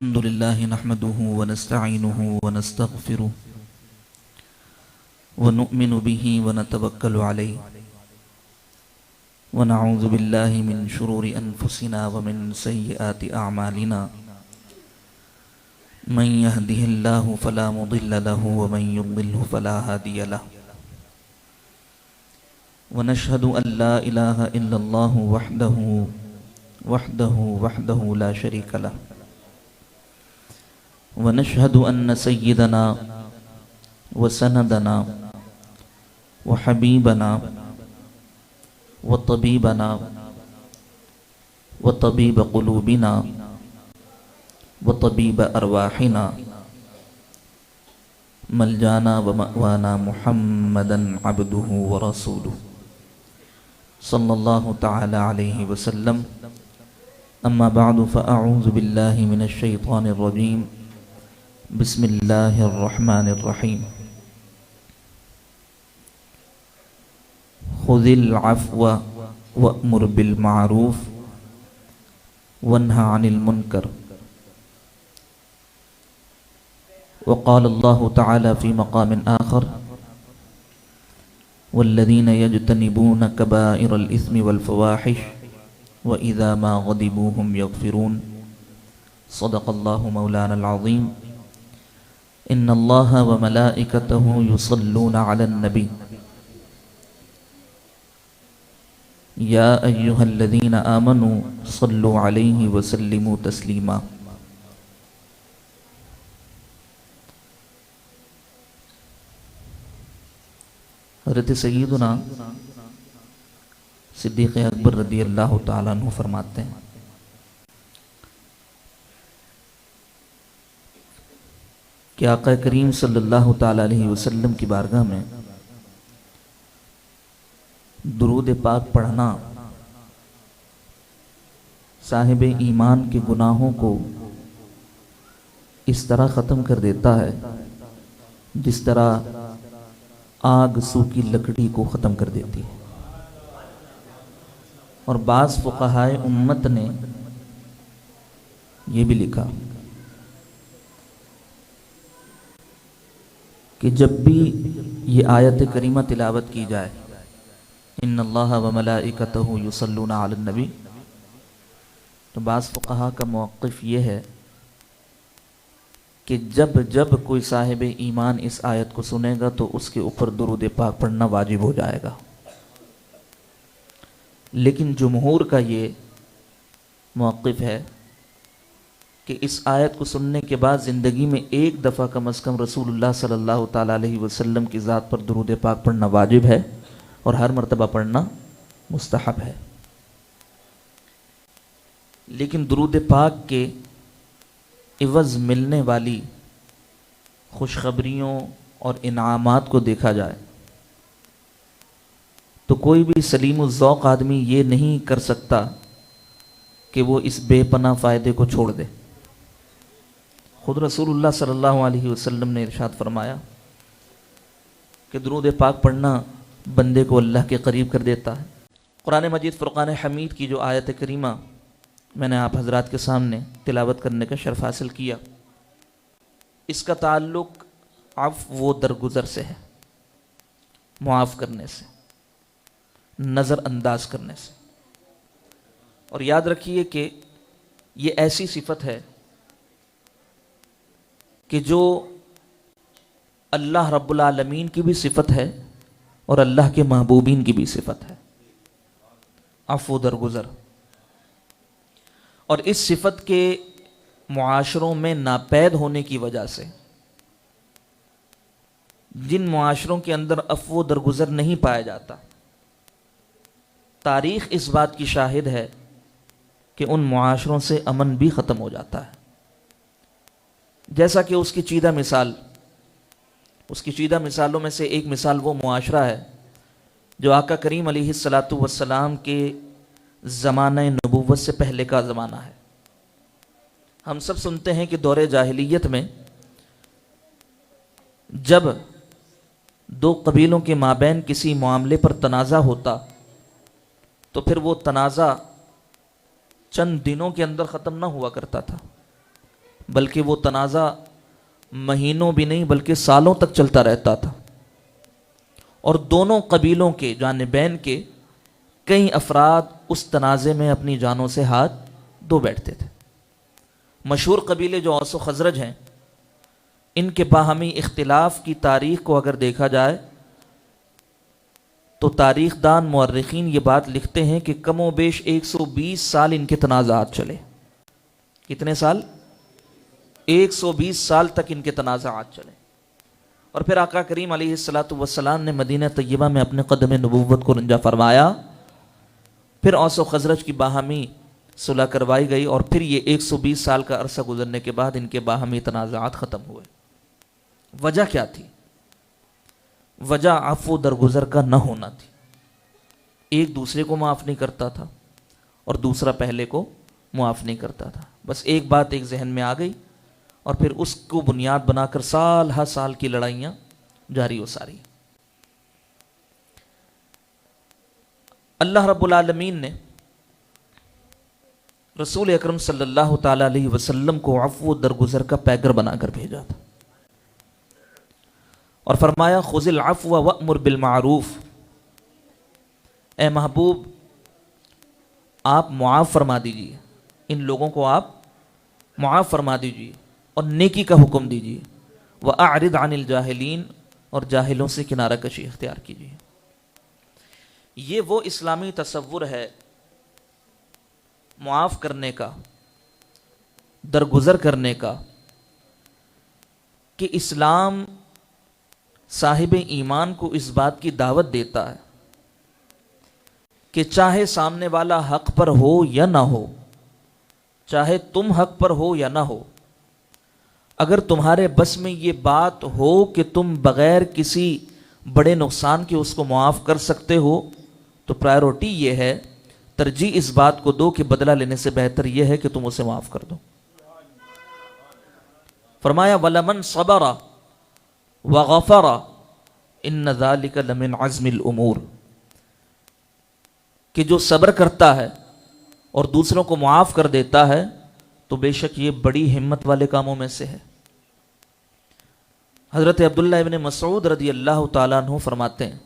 الحمد لله نحمده ونستعينه ونستغفره ونؤمن به ونتوكل عليه ونعوذ بالله من شرور أنفسنا ومن سيئات أعمالنا من يهده الله فلا مضل له ومن يضلله فلا هادي له ونشهد أن لا إله إلا الله وحده لا شريك له ونشهد أن سيدنا وسندنا وحبيبنا وطبيبنا وطبيب قلوبنا وطبيب أرواحنا ملجانا ومأوانا محمدا عبده ورسوله صلى الله تعالى عليه وسلم. أما بعد فأعوذ بالله من الشيطان الرجيم. بسم الله الرحمن الرحيم. خذ العفو وأمر بالمعروف وانهى عن المنكر. وقال الله تعالى في مقام آخر: والذين يجتنبون كبائر الإثم والفواحش وإذا ما غضبوا هم يغفرون. صدق الله مولانا العظيم. إن الله وملائكته يصلون على النبي يا أيها الذين آمنوا صلوا عليه وسلموا تسليما. حضرت سیدنا صدیق اکبر رضی اللہ تعالیٰ عنہ فرماتے ہیں کہ آقا کریم صلی اللہ تعالیٰ علیہ وسلم کی بارگاہ میں درود پاک پڑھنا صاحب ایمان کے گناہوں کو اس طرح ختم کر دیتا ہے جس طرح آگ سوکھی لکڑی کو ختم کر دیتی ہے. اور بعض فقہائے امت نے یہ بھی لکھا کہ جب بھی یہ آیت کریمہ تلاوت کی جائے ان اللہ وملائکتہ یصلون علی النبی، تو بعض فقہا کا موقف یہ ہے کہ جب کوئی صاحب ایمان اس آیت کو سنے گا تو اس کے اوپر درود پاک پڑھنا واجب ہو جائے گا. لیکن جمہور کا یہ موقف ہے کہ اس آیت کو سننے کے بعد زندگی میں ایک دفعہ کم از کم رسول اللہ صلی اللہ تعالیٰ علیہ وسلم کی ذات پر درود پاک پڑھنا واجب ہے اور ہر مرتبہ پڑھنا مستحب ہے. لیکن درود پاک کے عوض ملنے والی خوشخبریوں اور انعامات کو دیکھا جائے تو کوئی بھی سلیم الذوق آدمی یہ نہیں کر سکتا کہ وہ اس بے پناہ فائدے کو چھوڑ دے. خود رسول اللہ صلی اللہ علیہ وسلم نے ارشاد فرمایا کہ درود پاک پڑھنا بندے کو اللہ کے قریب کر دیتا ہے. قرآن مجید فرقان حمید کی جو آیت کریمہ میں نے آپ حضرات کے سامنے تلاوت کرنے کا شرف حاصل کیا، اس کا تعلق عفو و درگزر سے ہے، معاف کرنے سے، نظر انداز کرنے سے. اور یاد رکھیے کہ یہ ایسی صفت ہے کہ جو اللہ رب العالمین کی بھی صفت ہے اور اللہ کے محبوبین کی بھی صفت ہے، عفو درگزر. اور اس صفت کے معاشروں میں ناپید ہونے کی وجہ سے، جن معاشروں کے اندر عفو درگزر نہیں پایا جاتا، تاریخ اس بات کی شاہد ہے کہ ان معاشروں سے امن بھی ختم ہو جاتا ہے. جیسا کہ اس کی چیدہ مثالوں میں سے ایک مثال وہ معاشرہ ہے جو آقا کریم علیہ الصلاۃ والسلام کے زمانہ نبوت سے پہلے کا زمانہ ہے. ہم سب سنتے ہیں کہ دور جاہلیت میں جب دو قبیلوں کے مابین کسی معاملے پر تنازع ہوتا تو پھر وہ تنازع چند دنوں کے اندر ختم نہ ہوا کرتا تھا، بلکہ وہ تنازع مہینوں بھی نہیں بلکہ سالوں تک چلتا رہتا تھا، اور دونوں قبیلوں کے جانبین کے کئی افراد اس تنازع میں اپنی جانوں سے ہاتھ دھو بیٹھتے تھے۔ مشہور قبیلے جو اوس و خزرج ہیں، ان کے باہمی اختلاف کی تاریخ کو اگر دیکھا جائے تو تاریخ دان مورخین یہ بات لکھتے ہیں کہ کم و بیش 120 سال ان کے تنازعات چلے۔ کتنے سال؟ 120 سال تک ان کے تنازعات چلے، اور پھر آقا کریم علیہ الصلوۃ والسلام نے مدینہ طیبہ میں اپنے قدم نبوت کو رنجا فرمایا، پھر اوس و خزرج کی باہمی صلح کروائی گئی، اور پھر یہ 120 سال کا عرصہ گزرنے کے بعد ان کے باہمی تنازعات ختم ہوئے۔ وجہ کیا تھی؟ وجہ عفو درگزر کا نہ ہونا تھی۔ ایک دوسرے کو معاف نہیں کرتا تھا اور دوسرا پہلے کو معاف نہیں کرتا تھا۔ بس ایک بات ایک ذہن میں آ گئی اور پھر اس کو بنیاد بنا کر سال ہر سال کی لڑائیاں جاری و ساری۔ اللہ رب العالمین نے رسول اکرم صلی اللہ تعالی علیہ وسلم کو عفو درگزر کا پیغمبر بنا کر بھیجا تھا، اور فرمایا خذ العفو وأمر بالمعروف، اے محبوب آپ معاف فرما دیجیے، ان لوگوں کو آپ معاف فرما دیجیے اور نیکی کا حکم دیجیے، وأعرض عن الجاہلین، اور جاہلوں سے کنارہ کشی اختیار کیجیے۔ یہ وہ اسلامی تصور ہے معاف کرنے کا، درگزر کرنے کا، کہ اسلام صاحب ایمان کو اس بات کی دعوت دیتا ہے کہ چاہے سامنے والا حق پر ہو یا نہ ہو، چاہے تم حق پر ہو یا نہ ہو، اگر تمہارے بس میں یہ بات ہو کہ تم بغیر کسی بڑے نقصان کے اس کو معاف کر سکتے ہو تو پرائیورٹی یہ ہے، ترجیح اس بات کو دو کہ بدلہ لینے سے بہتر یہ ہے کہ تم اسے معاف کر دو۔ فرمایا وَلَمَنْ صَبَرَ وَغَفَرَ إِنَّ ذَلِكَ لَمِنْ عَزْمِ الْأُمُورِ، کہ جو صبر کرتا ہے اور دوسروں کو معاف کر دیتا ہے تو بے شک یہ بڑی ہمت والے کاموں میں سے ہے۔ حضرت عبداللہ ابن مسعود رضی اللہ تعالیٰ عنہ فرماتے ہیں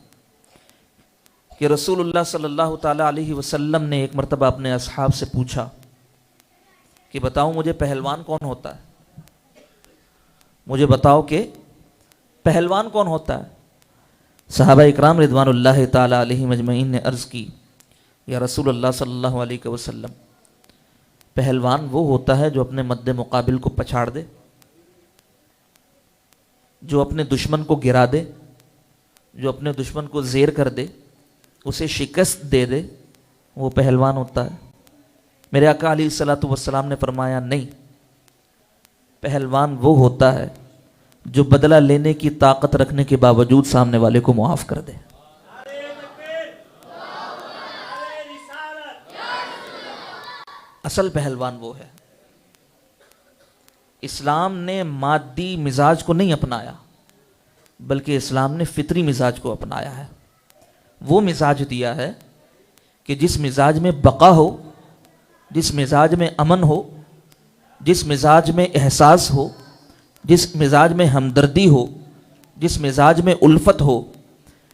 کہ رسول اللہ صلی اللہ تعالیٰ علیہ وسلم نے ایک مرتبہ اپنے اصحاب سے پوچھا کہ بتاؤ مجھے پہلوان کون ہوتا ہے، مجھے بتاؤ کہ پہلوان کون ہوتا ہے۔ صحابہ اکرام رضوان اللہ تعالیٰ علیہ مجمعین نے عرض کی یا رسول اللہ صلی اللہ علیہ وسلم، پہلوان وہ ہوتا ہے جو اپنے مد مقابل کو پچھاڑ دے، جو اپنے دشمن کو گرا دے، جو اپنے دشمن کو زیر کر دے، اسے شکست دے دے، وہ پہلوان ہوتا ہے۔ میرے آقا علیہ الصلوۃ والسلام نے فرمایا نہیں، پہلوان وہ ہوتا ہے جو بدلہ لینے کی طاقت رکھنے کے باوجود سامنے والے کو معاف کر دے۔ اصل پہلوان وہ ہے۔ اسلام نے مادی مزاج کو نہیں اپنایا بلکہ اسلام نے فطری مزاج کو اپنایا ہے۔ وہ مزاج دیا ہے کہ جس مزاج میں بقا ہو، جس مزاج میں امن ہو، جس مزاج میں احساس ہو، جس مزاج میں ہمدردی ہو، جس مزاج میں الفت ہو،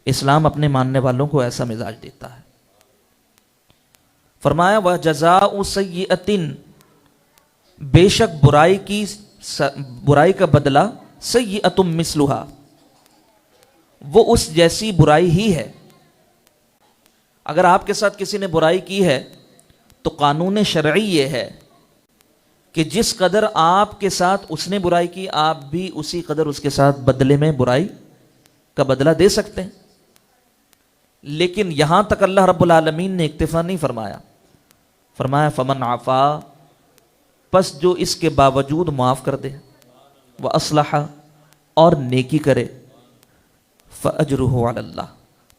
اسلام اپنے ماننے والوں کو ایسا مزاج دیتا ہے۔ فرمایا وَجَزَاءُ سَيِّئَةٍ، بے شک برائی کا بدلہ سیئۃ مثلھا، وہ اس جیسی برائی ہی ہے۔ اگر آپ کے ساتھ کسی نے برائی کی ہے تو قانون شرعی یہ ہے کہ جس قدر آپ کے ساتھ اس نے برائی کی، آپ بھی اسی قدر اس کے ساتھ بدلے میں برائی کا بدلہ دے سکتے ہیں۔ لیکن یہاں تک اللہ رب العالمین نے اکتفا نہیں فرمایا، فرمایا فمن عفا، پس جو اس کے باوجود معاف کر دے، وَأَصْلَحَ، اور نیکی کرے، فَأَجْرُهُ عَلَى اللَّهِ،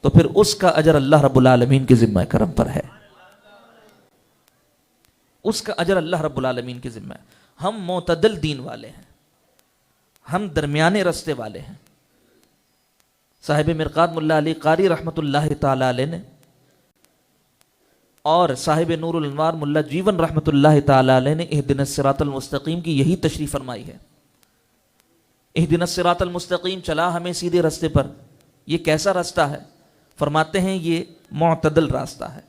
تو پھر اس کا اجر اللہ رب العالمین کے ذمہ کرم پر ہے، اس کا اجر اللہ رب العالمین کے ذمہ ہے۔ ہم معتدل دین والے ہیں، ہم درمیانے رستے والے ہیں۔ صاحب مرقات ملا علی قاری رحمۃ اللہ تعالی علیہ نے اور صاحب نور الانوار ملا جیون رحمۃ اللہ تعالی علیہ نے اہدنا الصراط المستقیم کی یہی تشریح فرمائی ہے. اہدنا الصراط المستقیم، چلا ہمیں سیدھے راستے پر. یہ کیسا راستہ ہے؟ فرماتے ہیں یہ معتدل راستہ ہے،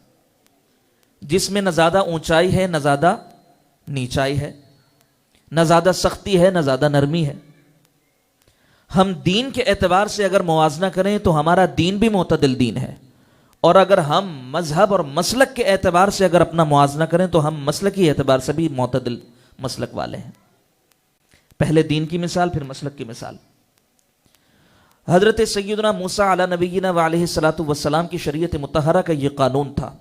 جس میں نہ زیادہ اونچائی ہے نہ زیادہ نیچائی ہے، نہ زیادہ سختی ہے نہ زیادہ نرمی ہے. ہم دین کے اعتبار سے اگر موازنہ کریں تو ہمارا دین بھی معتدل دین ہے، اور اگر ہم مذہب اور مسلک کے اعتبار سے اگر اپنا موازنہ کریں تو ہم مسلکی اعتبار سے بھی معتدل مسلک والے ہیں. پہلے دین کی مثال، پھر مسلک کی مثال. حضرت سیدنا موسیٰ علی نبینا وعلیہ الصلاۃ والسلام کی شریعت مطہرہ کا یہ قانون تھا،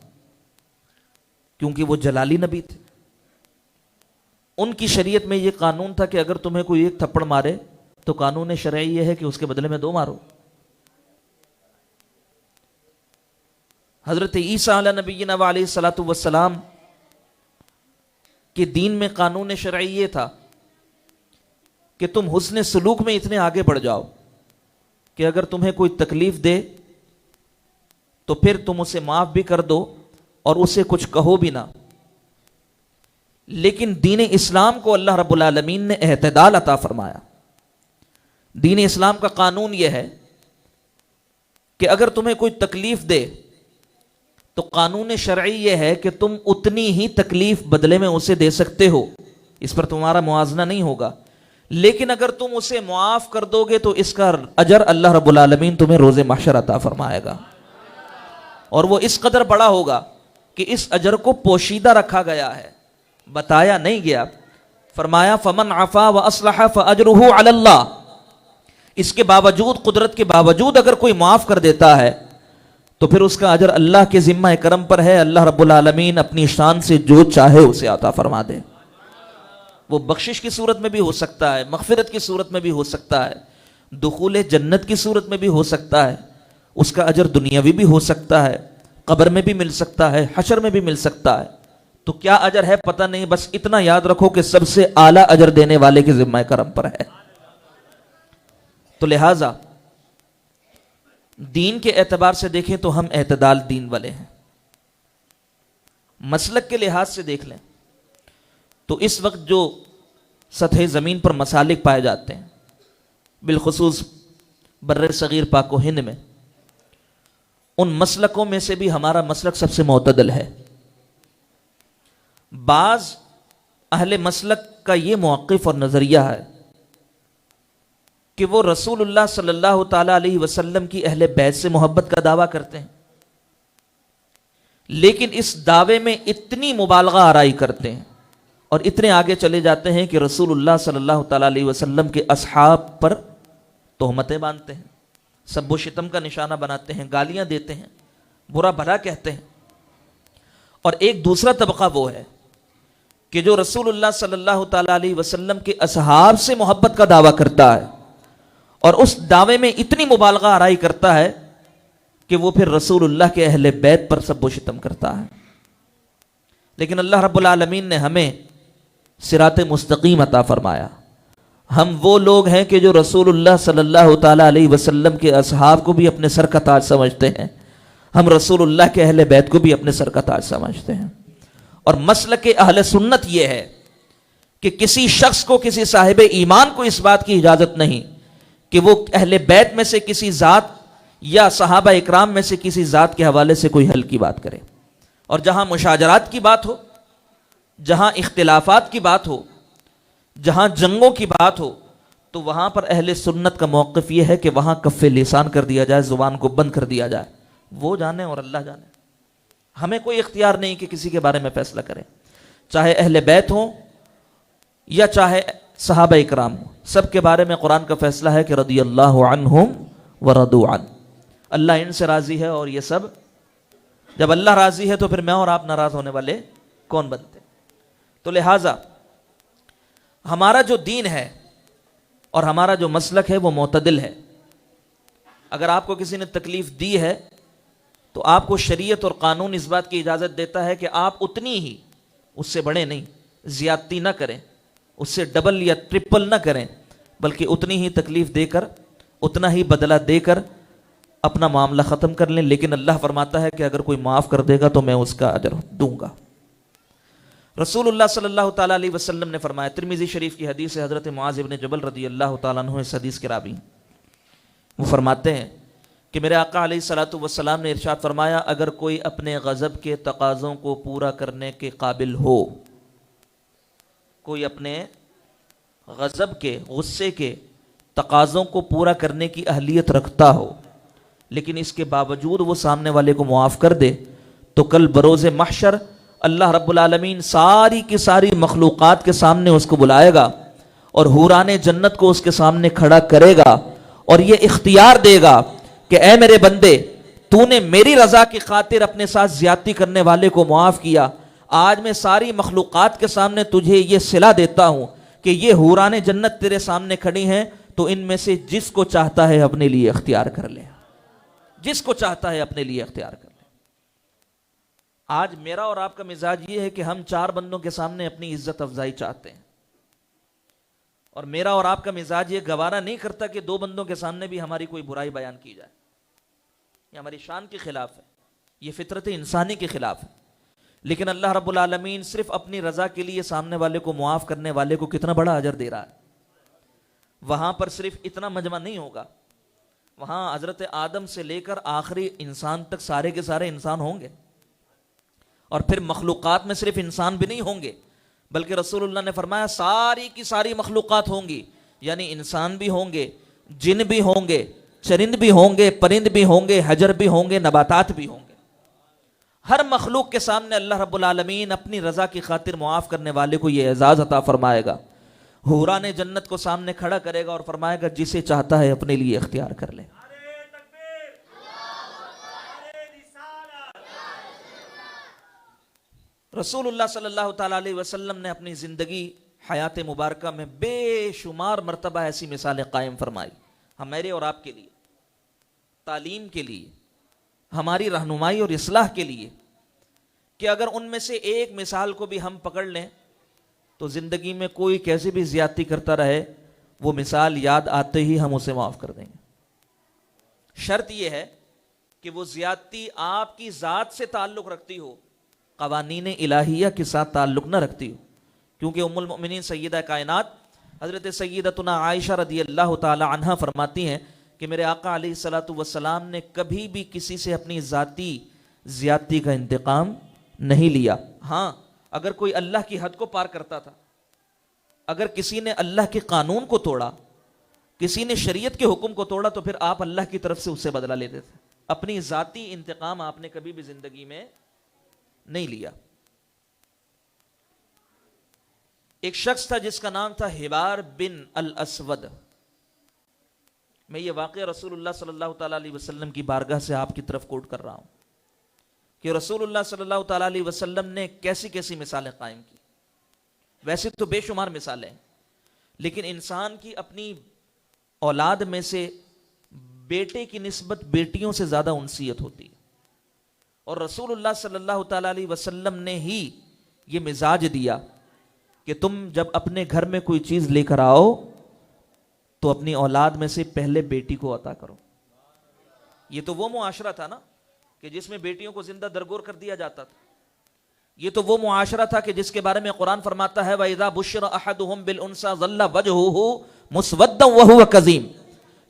کیونکہ وہ جلالی نبی تھے. ان کی شریعت میں یہ قانون تھا کہ اگر تمہیں کوئی ایک تھپڑ مارے تو قانون شرعی یہ ہے کہ اس کے بدلے میں 2 مارو. حضرت عیسیٰ علیہ نبینا علیہ الصلاۃ والسلام کے دین میں قانون شرعی یہ تھا کہ تم حسن سلوک میں اتنے آگے بڑھ جاؤ کہ اگر تمہیں کوئی تکلیف دے تو پھر تم اسے معاف بھی کر دو اور اسے کچھ کہو بھی نہ. لیکن دین اسلام کو اللہ رب العالمین نے اعتدال عطا فرمایا. دین اسلام کا قانون یہ ہے کہ اگر تمہیں کوئی تکلیف دے تو قانون شرعی یہ ہے کہ تم اتنی ہی تکلیف بدلے میں اسے دے سکتے ہو، اس پر تمہارا موازنہ نہیں ہوگا. لیکن اگر تم اسے معاف کر دو گے تو اس کا اجر اللہ رب العالمین تمہیں روز محشر عطا فرمائے گا، اور وہ اس قدر بڑا ہوگا کہ اس اجر کو پوشیدہ رکھا گیا ہے، بتایا نہیں گیا. فرمایا فمن عفا واصلح فاجرہ علی اللہ. اس کے باوجود، قدرت کے باوجود اگر کوئی معاف کر دیتا ہے تو پھر اس کا اجر اللہ کے ذمہ کرم پر ہے. اللہ رب العالمین اپنی شان سے جو چاہے اسے عطا فرما دے. وہ بخشش کی صورت میں بھی ہو سکتا ہے، مغفرت کی صورت میں بھی ہو سکتا ہے، دخول جنت کی صورت میں بھی ہو سکتا ہے. اس کا اجر دنیاوی بھی ہو سکتا ہے، قبر میں بھی مل سکتا ہے، حشر میں بھی مل سکتا ہے. تو کیا اجر ہے پتہ نہیں، بس اتنا یاد رکھو کہ سب سے اعلیٰ اجر دینے والے کے ذمہ کرم پر ہے. تو لہٰذا دین کے اعتبار سے دیکھیں تو ہم اعتدال دین والے ہیں. مسلک کے لحاظ سے دیکھ لیں تو اس وقت جو سطح زمین پر مسالک پائے جاتے ہیں، بالخصوص بر صغیر پاک و ہند میں، ان مسلکوں میں سے بھی ہمارا مسلک سب سے معتدل ہے. بعض اہل مسلک کا یہ موقف اور نظریہ ہے کہ وہ رسول اللہ صلی اللہ تعالی علیہ وسلم کی اہل بیت سے محبت کا دعویٰ کرتے ہیں، لیکن اس دعوے میں اتنی مبالغہ آرائی کرتے ہیں اور اتنے آگے چلے جاتے ہیں کہ رسول اللہ صلی اللہ تعالی علیہ وسلم کے اصحاب پر تہمتیں باندھتے ہیں، سب و شتم کا نشانہ بناتے ہیں، گالیاں دیتے ہیں، برا بھلا کہتے ہیں. اور ایک دوسرا طبقہ وہ ہے کہ جو رسول اللہ صلی اللہ تعالی علیہ وسلم کے اصحاب سے محبت کا دعویٰ کرتا ہے اور اس دعوے میں اتنی مبالغہ آرائی کرتا ہے کہ وہ پھر رسول اللہ کے اہل بیت پر سب و شتم کرتا ہے. لیکن اللہ رب العالمین نے ہمیں صراط مستقیم عطا فرمایا. ہم وہ لوگ ہیں کہ جو رسول اللہ صلی اللہ تعالی علیہ وسلم کے اصحاب کو بھی اپنے سر کا تاج سمجھتے ہیں، ہم رسول اللہ کے اہل بیت کو بھی اپنے سر کا تاج سمجھتے ہیں. اور مسلک اہل سنت یہ ہے کہ کسی شخص کو، کسی صاحب ایمان کو اس بات کی اجازت نہیں کہ وہ اہل بیت میں سے کسی ذات یا صحابہ اکرام میں سے کسی ذات کے حوالے سے کوئی حل کی بات کرے. اور جہاں مشاجرات کی بات ہو، جہاں اختلافات کی بات ہو، جہاں جنگوں کی بات ہو، تو وہاں پر اہل سنت کا موقف یہ ہے کہ وہاں کف لسان کر دیا جائے، زبان کو بند کر دیا جائے. وہ جانے اور اللہ جانے. ہمیں کوئی اختیار نہیں کہ کسی کے بارے میں فیصلہ کریں، چاہے اہل بیت ہوں یا چاہے صحابہ اکرام ہوں. سب کے بارے میں قرآن کا فیصلہ ہے کہ رضی اللہ عنہم ورضوا عنہ. اللہ ان سے راضی ہے اور یہ سب. جب اللہ راضی ہے تو پھر میں اور آپ ناراض ہونے والے کون بنتے؟ تو لہٰذا ہمارا جو دین ہے اور ہمارا جو مسلک ہے وہ معتدل ہے. اگر آپ کو کسی نے تکلیف دی ہے تو آپ کو شریعت اور قانون اس بات کی اجازت دیتا ہے کہ آپ اتنی ہی، اس سے بڑے نہیں، زیادتی نہ کریں، اس سے ڈبل یا ٹرپل نہ کریں، بلکہ اتنی ہی تکلیف دے کر، اتنا ہی بدلہ دے کر اپنا معاملہ ختم کر لیں، لیکن اللہ فرماتا ہے کہ اگر کوئی معاف کر دے گا تو میں اس کا اجر دوں گا۔ رسول اللہ صلی اللہ تعالیٰ علیہ وسلم نے فرمایا، ترمذی شریف کی حدیث ہے، حضرت معاذ ابن جبل رضی اللہ تعالیٰ عنہ اس حدیث کے راوی، وہ فرماتے ہیں کہ میرے آقا علیہ الصلوۃ والسلام نے ارشاد فرمایا، اگر کوئی اپنے غضب کے تقاضوں کو پورا کرنے کے قابل ہو، کوئی اپنے غضب کے، غصے کے تقاضوں کو پورا کرنے کی اہلیت رکھتا ہو، لیکن اس کے باوجود وہ سامنے والے کو معاف کر دے، تو کل بروز محشر اللہ رب العالمین ساری کی ساری مخلوقات کے سامنے اس کو بلائے گا اور حوران جنت کو اس کے سامنے کھڑا کرے گا اور یہ اختیار دے گا کہ اے میرے بندے، تو نے میری رضا کی خاطر اپنے ساتھ زیادتی کرنے والے کو معاف کیا، آج میں ساری مخلوقات کے سامنے تجھے یہ صلہ دیتا ہوں کہ یہ حوران جنت تیرے سامنے کھڑی ہیں، تو ان میں سے جس کو چاہتا ہے اپنے لیے اختیار کر لے، جس کو چاہتا ہے اپنے لیے اختیار کر لے۔ آج میرا اور آپ کا مزاج یہ ہے کہ ہم 4 بندوں کے سامنے اپنی عزت افزائی چاہتے ہیں، اور میرا اور آپ کا مزاج یہ گوارا نہیں کرتا کہ 2 بندوں کے سامنے بھی ہماری کوئی برائی بیان کی جائے۔ یہ ہماری شان کے خلاف ہے، یہ فطرت انسانی کے خلاف ہے۔ لیکن اللہ رب العالمین صرف اپنی رضا کے لیے سامنے والے کو معاف کرنے والے کو کتنا بڑا اجر دے رہا ہے۔ وہاں پر صرف اتنا مجمع نہیں ہوگا، وہاں حضرت آدم سے لے کر آخری انسان تک سارے کے سارے انسان ہوں گے، اور پھر مخلوقات میں صرف انسان بھی نہیں ہوں گے، بلکہ رسول اللہ نے فرمایا ساری کی ساری مخلوقات ہوں گی، یعنی انسان بھی ہوں گے، جن بھی ہوں گے، چرند بھی ہوں گے، پرند بھی ہوں گے، حجر بھی ہوں گے، نباتات بھی ہوں گے۔ ہر مخلوق کے سامنے اللہ رب العالمین اپنی رضا کی خاطر معاف کرنے والے کو یہ اعزاز عطا فرمائے گا، حوران جنت کو سامنے کھڑا کرے گا اور فرمائے گا جسے چاہتا ہے اپنے لیے اختیار کر لے۔ رسول اللہ صلی اللہ تعالیٰ علیہ وسلم نے اپنی زندگی حیات مبارکہ میں بے شمار مرتبہ ایسی مثالیں قائم فرمائی، ہمارے اور آپ کے لیے، تعلیم کے لیے، ہماری رہنمائی اور اصلاح کے لیے، کہ اگر ان میں سے ایک مثال کو بھی ہم پکڑ لیں تو زندگی میں کوئی کیسے بھی زیادتی کرتا رہے، وہ مثال یاد آتے ہی ہم اسے معاف کر دیں گے۔ شرط یہ ہے کہ وہ زیادتی آپ کی ذات سے تعلق رکھتی ہو، قوانین الہیہ کے ساتھ تعلق نہ رکھتی ہو، کیونکہ ام المؤمنین سیدہ کائنات حضرت سیدتنا عائشہ رضی اللہ تعالی عنہا فرماتی ہیں کہ میرے آقا علیہ الصلوۃ والسلام نے کبھی بھی کسی سے اپنی ذاتی زیادتی کا انتقام نہیں لیا۔ ہاں، اگر کوئی اللہ کی حد کو پار کرتا تھا، اگر کسی نے اللہ کے قانون کو توڑا، کسی نے شریعت کے حکم کو توڑا، تو پھر آپ اللہ کی طرف سے اسے بدلہ لیتے تھے۔ اپنی ذاتی انتقام آپ نے کبھی بھی زندگی میں نہیں لیا۔ ایک شخص تھا جس کا نام تھا حبار بن الاسود۔ میں یہ واقعہ رسول اللہ صلی اللہ تعالیٰ علیہ وسلم کی بارگاہ سے آپ کی طرف کوٹ کر رہا ہوں کہ رسول اللہ صلی اللہ تعالیٰ علیہ وسلم نے کیسی کیسی مثالیں قائم کی۔ ویسے تو بے شمار مثالیں ہیں، لیکن انسان کی اپنی اولاد میں سے بیٹے کی نسبت بیٹیوں سے زیادہ انسیت ہوتی ہے، اور رسول اللہ صلی اللہ تعالیٰ علیہ وسلم نے ہی یہ مزاج دیا کہ تم جب اپنے گھر میں کوئی چیز لے کر آؤ تو اپنی اولاد میں سے پہلے بیٹی کو عطا کرو۔ یہ تو وہ معاشرہ تھا نا کہ جس میں بیٹیوں کو زندہ درگور کر دیا جاتا تھا۔ یہ تو وہ معاشرہ تھا کہ جس کے بارے میں قرآن فرماتا ہے وَإِذَا بُشِّرَ أَحَدُهُمْ بِالْأُنثَىٰ ظَلَّ وَجْهُهُ مُسْوَدًّا وَهُوَ كَظِيمٌ،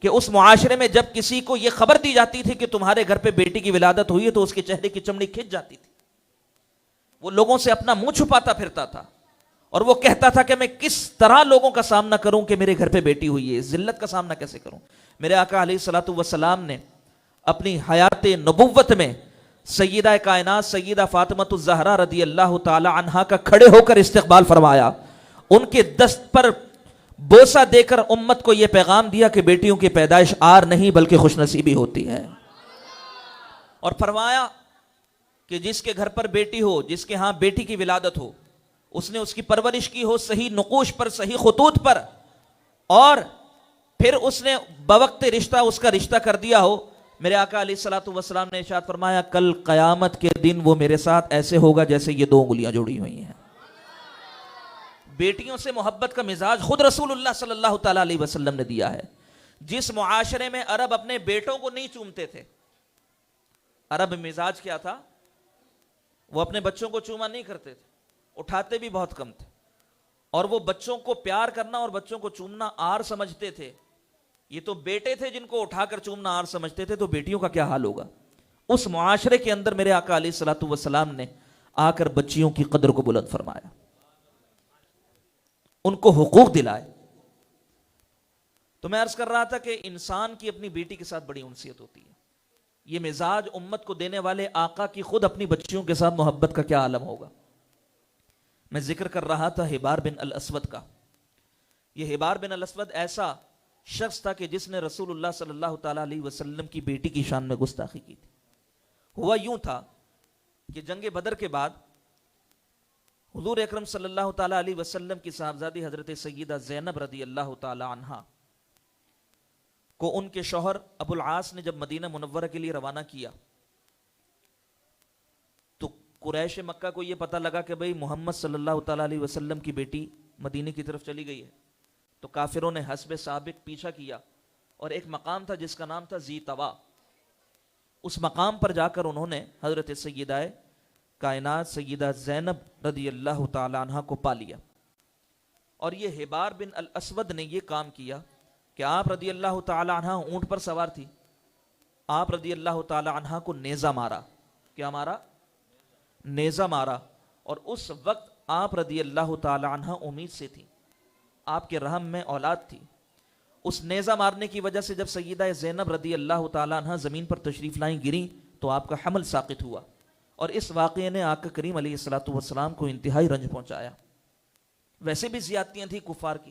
کہ اس معاشرے میں جب کسی کو یہ خبر دی جاتی تھی کہ تمہارے گھر پہ بیٹی کی ولادت ہوئی ہے تو اس کے چہرے کی چمڑی کھنچ جاتی تھی، وہ لوگوں سے اپنا منہ چھپاتا پھرتا تھا، اور وہ کہتا تھا کہ میں کس طرح لوگوں کا سامنا کروں کہ میرے گھر پہ بیٹی ہوئی ہے، ذلت کا سامنا کیسے کروں۔ میرے آقا علیہ الصلوۃ والسلام نے اپنی حیات نبوت میں سیدہ کائنات سیدہ فاطمہ الزہرا رضی اللہ تعالی عنہا کا کھڑے ہو کر استقبال فرمایا، ان کے دست پر بوسہ دے کر امت کو یہ پیغام دیا کہ بیٹیوں کی پیدائش آر نہیں بلکہ خوش نصیبی ہوتی ہے، اور فرمایا کہ جس کے گھر پر بیٹی ہو، جس کے ہاں بیٹی کی ولادت ہو، اس نے اس کی پرورش کی ہو صحیح نقوش پر، صحیح خطوط پر، اور پھر اس نے بوقت رشتہ اس کا رشتہ کر دیا ہو، میرے آقا علیہ الصلوۃ والسلام نے ارشاد فرمایا کل قیامت کے دن وہ میرے ساتھ ایسے ہوگا جیسے یہ 2 انگلیاں جڑی ہوئی ہیں۔ بیٹیوں سے محبت کا مزاج خود رسول اللہ صلی اللہ تعالیٰ علیہ وسلم نے دیا ہے۔ جس معاشرے میں عرب اپنے بیٹوں کو نہیں چومتے تھے، عرب مزاج کیا تھا، وہ اپنے بچوں کو چوما نہیں کرتے تھے، اٹھاتے بھی بہت کم تھے، اور وہ بچوں کو پیار کرنا اور بچوں کو چومنا آر سمجھتے تھے۔ یہ تو بیٹے تھے جن کو اٹھا کر چومنا آر سمجھتے تھے، تو بیٹیوں کا کیا حال ہوگا؟ اس معاشرے کے اندر میرے آقا علیہ الصلوۃ والسلام نے آ کر بچیوں کی قدر کو بلند فرمایا، ان کو حقوق دلائے۔ تو میں عرض کر رہا تھا کہ انسان کی اپنی بیٹی کے ساتھ بڑی انسیت ہوتی ہے۔ یہ مزاج امت کو دینے والے آقا کی خود اپنی بچیوں کے ساتھ محبت کا کیا عالم ہوگا۔ میں ذکر کر رہا تھا حبار بن الاسود کا۔ یہ حبار بن الاسود ایسا شخص تھا کہ جس نے رسول اللہ صلی اللہ تعالیٰ علیہ وسلم کی بیٹی کی شان میں گستاخی کی تھی۔ ہوا یوں تھا کہ جنگ بدر کے بعد حضور اکرم صلی اللہ تعالیٰ علیہ وسلم کی صاحبزادی حضرت سیدہ زینب رضی اللہ تعالیٰ عنہا کو ان کے شوہر ابو العاص نے جب مدینہ منورہ کے لیے روانہ کیا، تو قریش مکہ کو یہ پتہ لگا کہ بھئی محمد صلی اللہ تعالیٰ علیہ وسلم کی بیٹی مدینہ کی طرف چلی گئی ہے۔ تو کافروں نے حسب سابق پیچھا کیا، اور ایک مقام تھا جس کا نام تھا ذی طوا۔ اس مقام پر جا کر انہوں نے حضرت سیدہ کائنات سیدہ زینب رضی اللہ تعالیٰ عنہ کو پا لیا۔ اور یہ حبار بن الاسود نے یہ کام کیا کہ آپ رضی اللہ تعالیٰ عنہ اونٹ پر سوار تھی، آپ رضی اللہ تعالیٰ عنہ کو نیزہ مارا۔ کیا مارا؟ نیزہ مارا۔ اور اس وقت آپ رضی اللہ تعالیٰ عنہ امید سے تھی، آپ کے رحم میں اولاد تھی۔ اس نیزہ مارنے کی وجہ سے جب سیدہ زینب رضی اللہ تعالیٰ عنہ زمین پر تشریف لائیں گریں تو آپ کا حمل ساقط ہوا، اور اس واقعے نے آقا کریم علیہ الصلوۃ والسلام کو انتہائی رنج پہنچایا۔ ویسے بھی زیادتیاں تھیں کفار کی،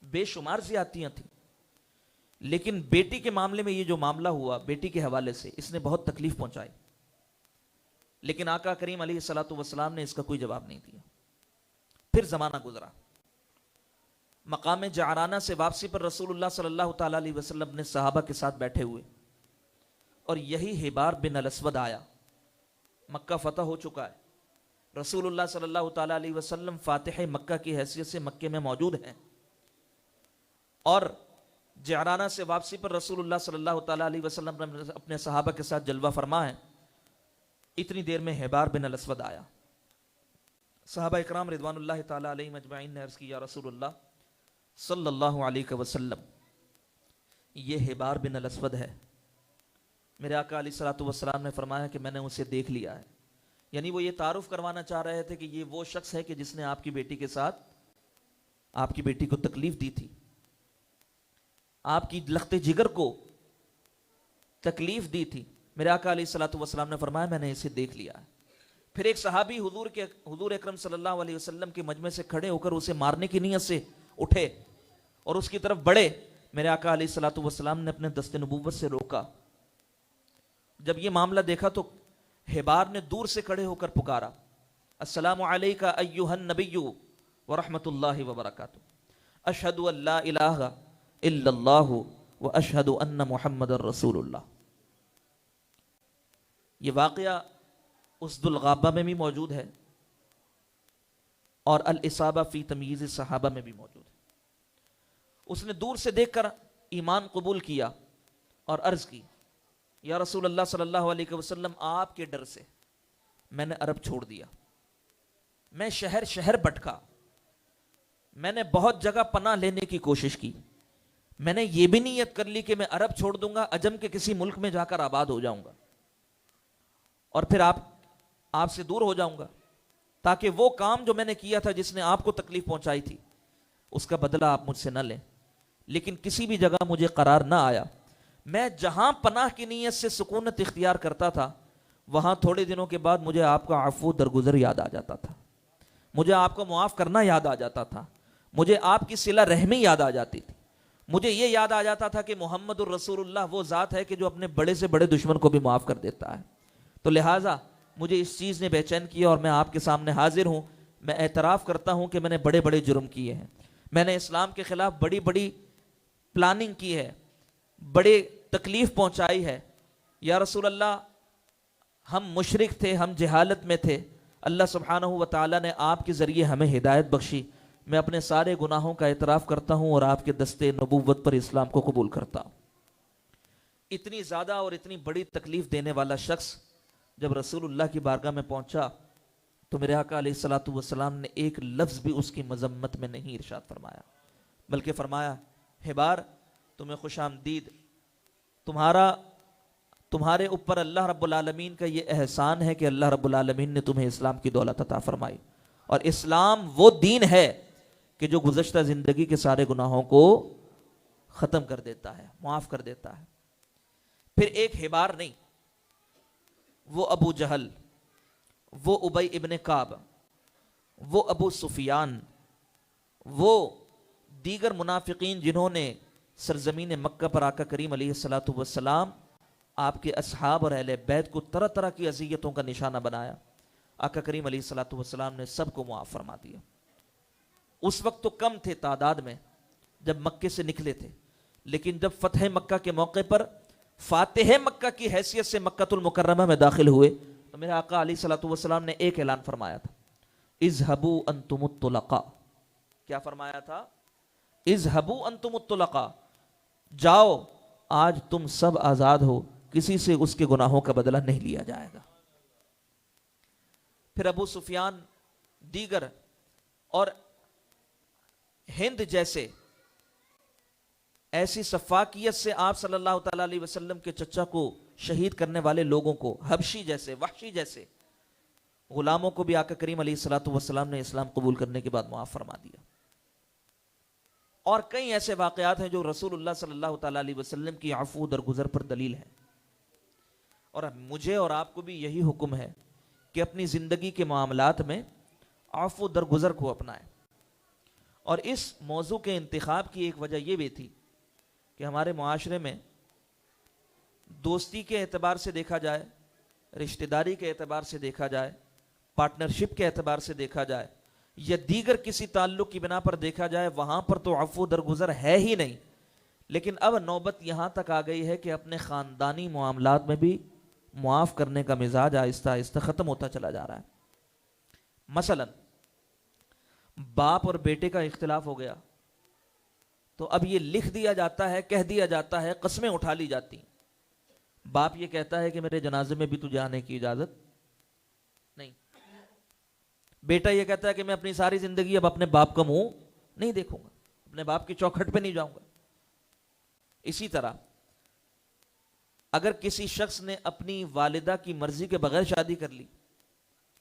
بے شمار زیادتیاں تھیں، لیکن بیٹی کے معاملے میں یہ جو معاملہ ہوا بیٹی کے حوالے سے، اس نے بہت تکلیف پہنچائی، لیکن آقا کریم علیہ الصلوۃ والسلام نے اس کا کوئی جواب نہیں دیا۔ پھر زمانہ گزرا، مقام جعرانہ سے واپسی پر رسول اللہ صلی اللہ تعالیٰ علیہ وسلم نے صحابہ کے ساتھ بیٹھے ہوئے، اور یہی حبار بن الاسود آیا۔ مکہ فتح ہو چکا ہے، رسول اللہ صلی اللہ تعالیٰ علیہ وسلم فاتح مکہ کی حیثیت سے مکے میں موجود ہیں، اور جعرانہ سے واپسی پر رسول اللہ صلی اللہ تعالیٰ علیہ وسلم نے اپنے صحابہ کے ساتھ جلوہ فرما ہے۔ اتنی دیر میں حبار بن الاسود آیا۔ صحابہ اکرام رضوان اللہ تعالیٰ علیہم اجمعین نے عرض کی، یا رسول اللہ صلی اللہ علیہ وسلم، یہ حبار بن الاسود ہے۔ میرے آقا علیہ الصلوۃ والسلام نے فرمایا کہ میں نے اسے دیکھ لیا ہے، یعنی وہ یہ تعارف کروانا چاہ رہے تھے کہ یہ وہ شخص ہے کہ جس نے آپ کی بیٹی کے ساتھ آپ کی بیٹی کو تکلیف دی تھی، آپ کی لخت جگر کو تکلیف دی تھی۔ میرے آقا علیہ الصلوۃ والسلام نے فرمایا میں نے اسے دیکھ لیا ہے۔ پھر ایک صحابی حضور اکرم صلی اللہ علیہ وسلم کے مجمع سے کھڑے ہو کر اسے مارنے کی نیت سے اٹھے اور اس کی طرف بڑھے، میرے آقا علیہ الصلوۃ والسلام نے اپنے دست نبوت سے روکا۔ جب یہ معاملہ دیکھا تو حبار نے دور سے کھڑے ہو کر پکارا، السلام علیک ایھا النبی ورحمۃ اللہ وبرکاتہ، اشہد ان لا الہ الا اللہ واشہد ان محمد رسول اللہ۔ یہ واقعہ اسد الغابہ میں بھی موجود ہے اور الاصابہ فی تمییز صحابہ میں بھی موجود ہے۔ اس نے دور سے دیکھ کر ایمان قبول کیا اور عرض کی، یا رسول اللہ صلی اللہ علیہ وسلم، آپ کے ڈر سے میں نے عرب چھوڑ دیا، میں شہر شہر بھٹکا، میں نے بہت جگہ پناہ لینے کی کوشش کی، میں نے یہ بھی نیت کر لی کہ میں عرب چھوڑ دوں گا، عجم کے کسی ملک میں جا کر آباد ہو جاؤں گا اور پھر آپ سے دور ہو جاؤں گا، تاکہ وہ کام جو میں نے کیا تھا جس نے آپ کو تکلیف پہنچائی تھی اس کا بدلہ آپ مجھ سے نہ لیں۔ لیکن کسی بھی جگہ مجھے قرار نہ آیا، میں جہاں پناہ کی نیت سے سکونت اختیار کرتا تھا وہاں تھوڑے دنوں کے بعد مجھے آپ کا عفو درگزر یاد آ جاتا تھا، مجھے آپ کو معاف کرنا یاد آ جاتا تھا، مجھے آپ کی صلہ رحمی یاد آ جاتی تھی، مجھے یہ یاد آ جاتا تھا کہ محمد الرسول اللہ وہ ذات ہے کہ جو اپنے بڑے سے بڑے دشمن کو بھی معاف کر دیتا ہے۔ تو لہٰذا مجھے اس چیز نے بے چین کیا اور میں آپ کے سامنے حاضر ہوں، میں اعتراف کرتا ہوں کہ میں نے بڑے بڑے جرم کیے ہیں، میں نے اسلام کے خلاف بڑی بڑی پلاننگ کی ہے، بڑے تکلیف پہنچائی ہے۔ یا رسول اللہ، ہم مشرک تھے، ہم جہالت میں تھے، اللہ سبحانہ و تعالیٰ نے آپ کے ذریعے ہمیں ہدایت بخشی، میں اپنے سارے گناہوں کا اعتراف کرتا ہوں اور آپ کے دستے نبوت پر اسلام کو قبول کرتا ہوں۔ اتنی زیادہ اور اتنی بڑی تکلیف دینے والا شخص جب رسول اللہ کی بارگاہ میں پہنچا تو میرے آقا علیہ الصلوۃ والسلام نے ایک لفظ بھی اس کی مذمت میں نہیں ارشاد فرمایا، بلکہ فرمایا حبار تمہیں خوش آمدید، تمہارے اوپر اللہ رب العالمین کا یہ احسان ہے کہ اللہ رب العالمین نے تمہیں اسلام کی دولت عطا فرمائی، اور اسلام وہ دین ہے کہ جو گزشتہ زندگی کے سارے گناہوں کو ختم کر دیتا ہے، معاف کر دیتا ہے۔ پھر ایک حبار نہیں، وہ ابو جہل، وہ ابی ابن کعب، وہ ابو سفیان، وہ دیگر منافقین جنہوں نے سرزمین مکہ پر آقا کریم علیہ الصلوۃ والسلام آپ کے اصحاب اور اہل بیت کو طرح طرح کی اذیتوں کا نشانہ بنایا، آقا کریم علیہ الصلوۃ والسلام نے سب کو معاف فرما دیا۔ اس وقت تو کم تھے تعداد میں جب مکے سے نکلے تھے، لیکن جب فتح مکہ کے موقع پر فاتح مکہ کی حیثیت سے مکہ المکرمہ میں داخل ہوئے تو میرے آقا علیہ الصلوۃ والسلام نے ایک اعلان فرمایا تھا، اذهبوا انتم الطلقاء۔ کیا فرمایا تھا؟ اذهبوا انتم الطلقاء، جاؤ آج تم سب آزاد ہو، کسی سے اس کے گناہوں کا بدلہ نہیں لیا جائے گا۔ پھر ابو سفیان دیگر اور ہند جیسے ایسی سفاکیت سے آپ صلی اللہ تعالی علیہ وسلم کے چچا کو شہید کرنے والے لوگوں کو، حبشی جیسے، وحشی جیسے غلاموں کو بھی آقا کریم علیہ الصلوۃ والسلام نے اسلام قبول کرنے کے بعد معاف فرما دیا۔ اور کئی ایسے واقعات ہیں جو رسول اللہ صلی اللہ تعالی علیہ وسلم کی عفو درگزر پر دلیل ہے، اور مجھے اور آپ کو بھی یہی حکم ہے کہ اپنی زندگی کے معاملات میں عفو درگزر کو اپنائیں۔ اور اس موضوع کے انتخاب کی ایک وجہ یہ بھی تھی کہ ہمارے معاشرے میں دوستی کے اعتبار سے دیکھا جائے، رشتہ داری کے اعتبار سے دیکھا جائے، پارٹنرشپ کے اعتبار سے دیکھا جائے، یا دیگر کسی تعلق کی بنا پر دیکھا جائے، وہاں پر تو عفو درگزر ہے ہی نہیں۔ لیکن اب نوبت یہاں تک آ گئی ہے کہ اپنے خاندانی معاملات میں بھی معاف کرنے کا مزاج آہستہ آہستہ ختم ہوتا چلا جا رہا ہے۔ مثلا باپ اور بیٹے کا اختلاف ہو گیا تو اب یہ لکھ دیا جاتا ہے، کہہ دیا جاتا ہے، قسمیں اٹھا لی جاتی ہیں۔ باپ یہ کہتا ہے کہ میرے جنازے میں بھی تجھے آنے کی اجازت نہیں، بیٹا یہ کہتا ہے کہ میں اپنی ساری زندگی اب اپنے باپ کا منہ نہیں دیکھوں گا، اپنے باپ کی چوکھٹ پہ نہیں جاؤں گا۔ اسی طرح اگر کسی شخص نے اپنی والدہ کی مرضی کے بغیر شادی کر لی،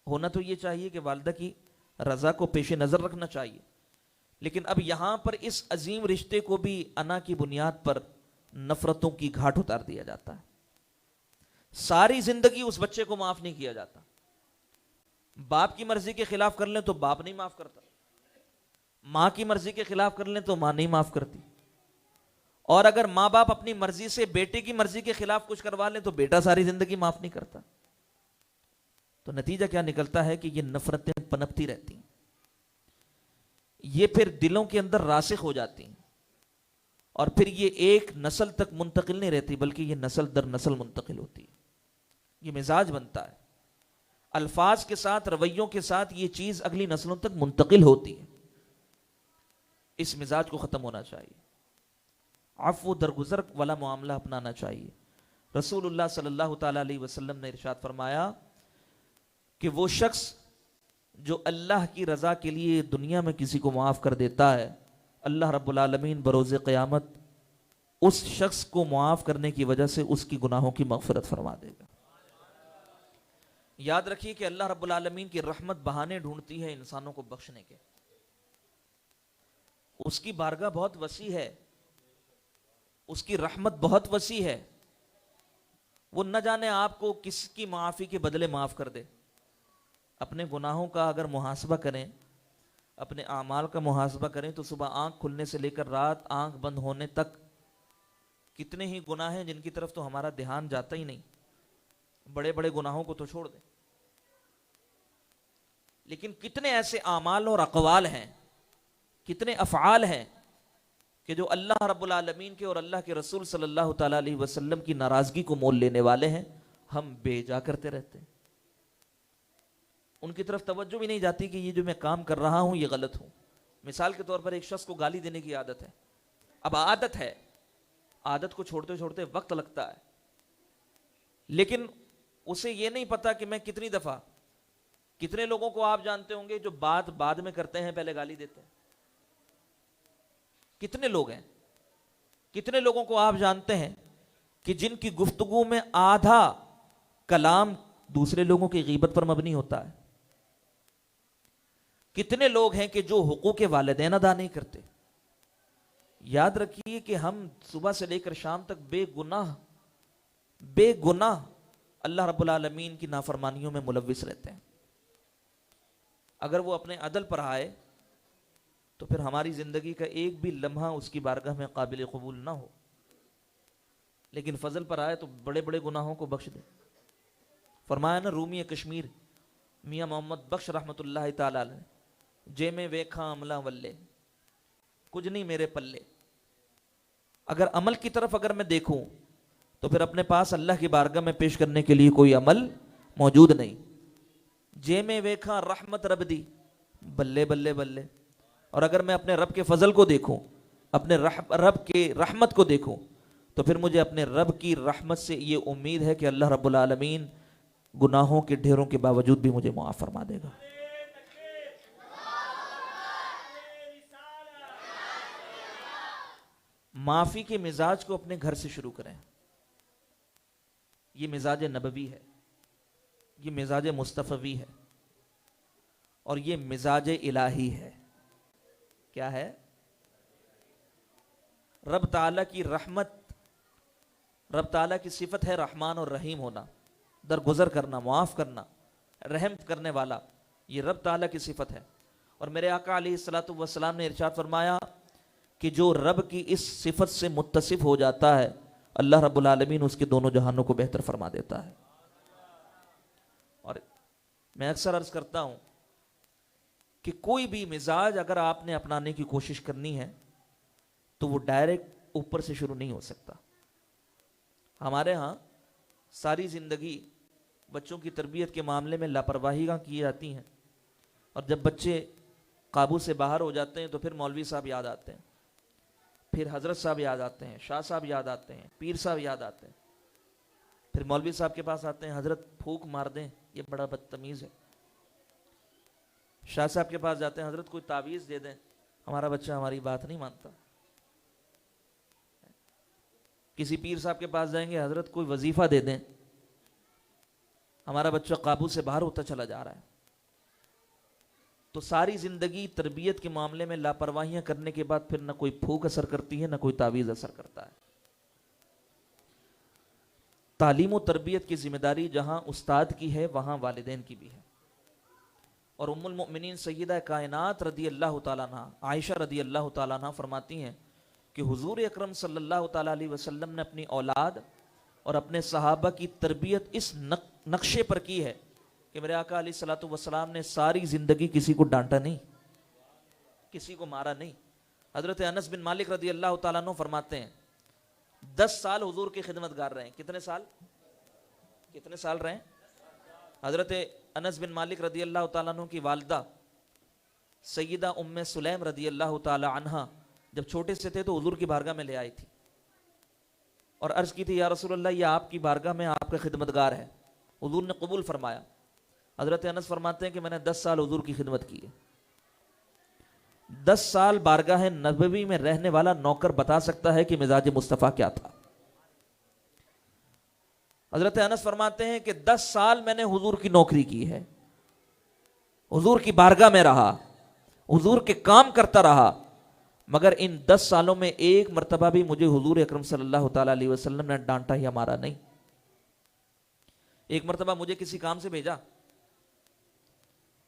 ہونا تو یہ چاہیے کہ والدہ کی رضا کو پیش نظر رکھنا چاہیے، لیکن اب یہاں پر اس عظیم رشتے کو بھی انا کی بنیاد پر نفرتوں کی گھاٹ اتار دیا جاتا ہے۔ ساری زندگی اس بچے کو معاف نہیں کیا جاتا۔ باپ کی مرضی کے خلاف کر لیں تو باپ نہیں معاف کرتا، ماں کی مرضی کے خلاف کر لیں تو ماں نہیں معاف کرتی، اور اگر ماں باپ اپنی مرضی سے بیٹے کی مرضی کے خلاف کچھ کروا لیں تو بیٹا ساری زندگی معاف نہیں کرتا۔ تو نتیجہ کیا نکلتا ہے کہ یہ نفرتیں پنپتی رہتی ہیں، یہ پھر دلوں کے اندر راسخ ہو جاتی ہیں، اور پھر یہ ایک نسل تک منتقل نہیں رہتی بلکہ یہ نسل در نسل منتقل ہوتی ہے۔ یہ مزاج بنتا ہے، الفاظ کے ساتھ، رویوں کے ساتھ یہ چیز اگلی نسلوں تک منتقل ہوتی ہے۔ اس مزاج کو ختم ہونا چاہیے، عفو درگزر والا معاملہ اپنانا چاہیے۔ رسول اللہ صلی اللہ تعالی علیہ وسلم نے ارشاد فرمایا کہ وہ شخص جو اللہ کی رضا کے لیے دنیا میں کسی کو معاف کر دیتا ہے، اللہ رب العالمین بروز قیامت اس شخص کو معاف کرنے کی وجہ سے اس کی گناہوں کی مغفرت فرما دے گا۔ یاد رکھیے کہ اللہ رب العالمین کی رحمت بہانے ڈھونڈتی ہے انسانوں کو بخشنے کے، اس کی بارگاہ بہت وسیع ہے، اس کی رحمت بہت وسیع ہے، وہ نہ جانے آپ کو کس کی معافی کے بدلے معاف کر دے۔ اپنے گناہوں کا اگر محاسبہ کریں، اپنے اعمال کا محاسبہ کریں تو صبح آنکھ کھلنے سے لے کر رات آنکھ بند ہونے تک کتنے ہی گناہ ہیں جن کی طرف تو ہمارا دھیان جاتا ہی نہیں، بڑے بڑے گناہوں کو تو چھوڑ دیں، لیکن کتنے ایسے اعمال اور اقوال ہیں، کتنے افعال ہیں کہ جو اللہ رب العالمین کے اور اللہ کے رسول صلی اللہ تعالی علیہ وسلم کی ناراضگی کو مول لینے والے ہیں، ہم بے جا کرتے رہتے ہیں، ان کی طرف توجہ بھی نہیں جاتی کہ یہ جو میں کام کر رہا ہوں یہ غلط ہوں، مثال کے طور پر ایک شخص کو گالی دینے کی عادت ہے. اب عادت ہے, عادت کو چھوڑتے چھوڑتے وقت لگتا ہے, لیکن اسے یہ نہیں پتا کہ میں کتنی دفعہ, کتنے لوگوں کو آپ جانتے ہوں گے جو بات بعد میں کرتے ہیں, پہلے گالی دیتے ہیں. کتنے لوگ ہیں, کتنے لوگوں کو آپ جانتے ہیں کہ جن کی گفتگو میں آدھا کلام دوسرے لوگوں کی غیبت پر مبنی ہوتا ہے. کتنے لوگ ہیں کہ جو حقوق والدین ادا نہیں کرتے. یاد رکھیے کہ ہم صبح سے لے کر شام تک بے گناہ اللہ رب العالمین کی نافرمانیوں میں ملوث رہتے ہیں. اگر وہ اپنے عدل پر آئے تو پھر ہماری زندگی کا ایک بھی لمحہ اس کی بارگاہ میں قابل قبول نہ ہو, لیکن فضل پر آئے تو بڑے بڑے گناہوں کو بخش دے. فرمایا نا رومی کشمیر میاں محمد بخش رحمت اللہ تعالی علیہ, جے میں ویکھاں عملہ ولے کچھ نہیں میرے پلے. اگر عمل کی طرف اگر میں دیکھوں تو پھر اپنے پاس اللہ کی بارگاہ میں پیش کرنے کے لیے کوئی عمل موجود نہیں. جے میں ویکھاں رحمت رب دی بلے بلے بلے. اور اگر میں اپنے رب کے فضل کو دیکھوں, اپنے رب کے رحمت کو دیکھوں, تو پھر مجھے اپنے رب کی رحمت سے یہ امید ہے کہ اللہ رب العالمین گناہوں کے ڈھیروں کے باوجود بھی مجھے معاف فرما دے گا. معافی کے مزاج کو اپنے گھر سے شروع کریں. یہ مزاج نبوی ہے, یہ مزاج مصطفی ہے, اور یہ مزاج الہی ہے. کیا ہے؟ رب تعالیٰ کی رحمت, رب تعالیٰ کی صفت ہے رحمان اور رحیم ہونا, درگزر کرنا, معاف کرنا, رحم کرنے والا. یہ رب تعالیٰ کی صفت ہے. اور میرے آقا علیہ الصلوۃ والسلام نے ارشاد فرمایا کہ جو رب کی اس صفت سے متصف ہو جاتا ہے, اللہ رب العالمین اس کے دونوں جہانوں کو بہتر فرما دیتا ہے. اور میں اکثر عرض کرتا ہوں کہ کوئی بھی مزاج اگر آپ نے اپنانے کی کوشش کرنی ہے تو وہ ڈائریکٹ اوپر سے شروع نہیں ہو سکتا. ہمارے ہاں ساری زندگی بچوں کی تربیت کے معاملے میں لاپرواہیاں کی جاتی ہیں, اور جب بچے قابو سے باہر ہو جاتے ہیں تو پھر مولوی صاحب یاد آتے ہیں, پھر حضرت صاحب یاد آتے ہیں, شاہ صاحب یاد آتے ہیں, پیر صاحب یاد آتے ہیں, پھر مولوی صاحب کے پاس آتے ہیں, حضرت پھونک مار دیں یہ بڑا بدتمیز ہے. شاہ صاحب کے پاس جاتے ہیں, حضرت کوئی تعویذ دے دیں, ہمارا بچہ ہماری بات نہیں مانتا. کسی پیر صاحب کے پاس جائیں گے, حضرت کوئی وظیفہ دے دیں, ہمارا بچہ قابو سے باہر ہوتا چلا جا رہا ہے. تو ساری زندگی تربیت کے معاملے میں لاپرواہیاں کرنے کے بعد پھر نہ کوئی پھونک اثر کرتی ہے, نہ کوئی تعویذ اثر کرتا ہے. تعلیم و تربیت کی ذمہ داری جہاں استاد کی ہے وہاں والدین کی بھی ہے. اور ام المؤمنین سیدہ کائنات رضی اللہ تعالیٰ عنہ, عائشہ رضی اللہ تعالیٰ عنہ فرماتی ہیں کہ حضور اکرم صلی اللہ تعالیٰ علیہ وسلم نے اپنی اولاد اور اپنے صحابہ کی تربیت اس نقشے پر کی ہے کہ میرے آقا علیہ الصلوۃ والسلام نے ساری زندگی کسی کو ڈانٹا نہیں, کسی کو مارا نہیں. حضرت انس بن مالک رضی اللہ تعالیٰ عنہ فرماتے ہیں 10 سال حضور کی خدمت گار رہے ہیں. کتنے سال رہے ہیں؟ حضرت انس بن مالک رضی اللہ تعالیٰ عنہ کی والدہ سیدہ ام سلیم رضی اللہ تعالیٰ عنہ جب چھوٹے سے تھے تو حضور کی بارگاہ میں لے آئی تھی اور عرض کی تھی, یا رسول اللہ یہ آپ کی بارگاہ میں آپ کا خدمتگار ہے. حضور نے قبول فرمایا. حضرت انس فرماتے ہیں کہ میں نے 10 سال حضور کی خدمت کی ہے. 10 سال بارگاہ نبوی میں رہنے والا نوکر بتا سکتا ہے کہ مزاج مصطفیٰ کیا تھا. حضرت انس فرماتے ہیں کہ 10 سال میں نے حضور کی نوکری کی ہے, حضور کی بارگاہ میں رہا, حضور کے کام کرتا رہا, مگر ان 10 سالوں میں ایک مرتبہ بھی مجھے حضور اکرم صلی اللہ تعالیٰ علیہ وسلم نے ڈانٹا یا مارا نہیں. ایک مرتبہ مجھے کسی کام سے بھیجا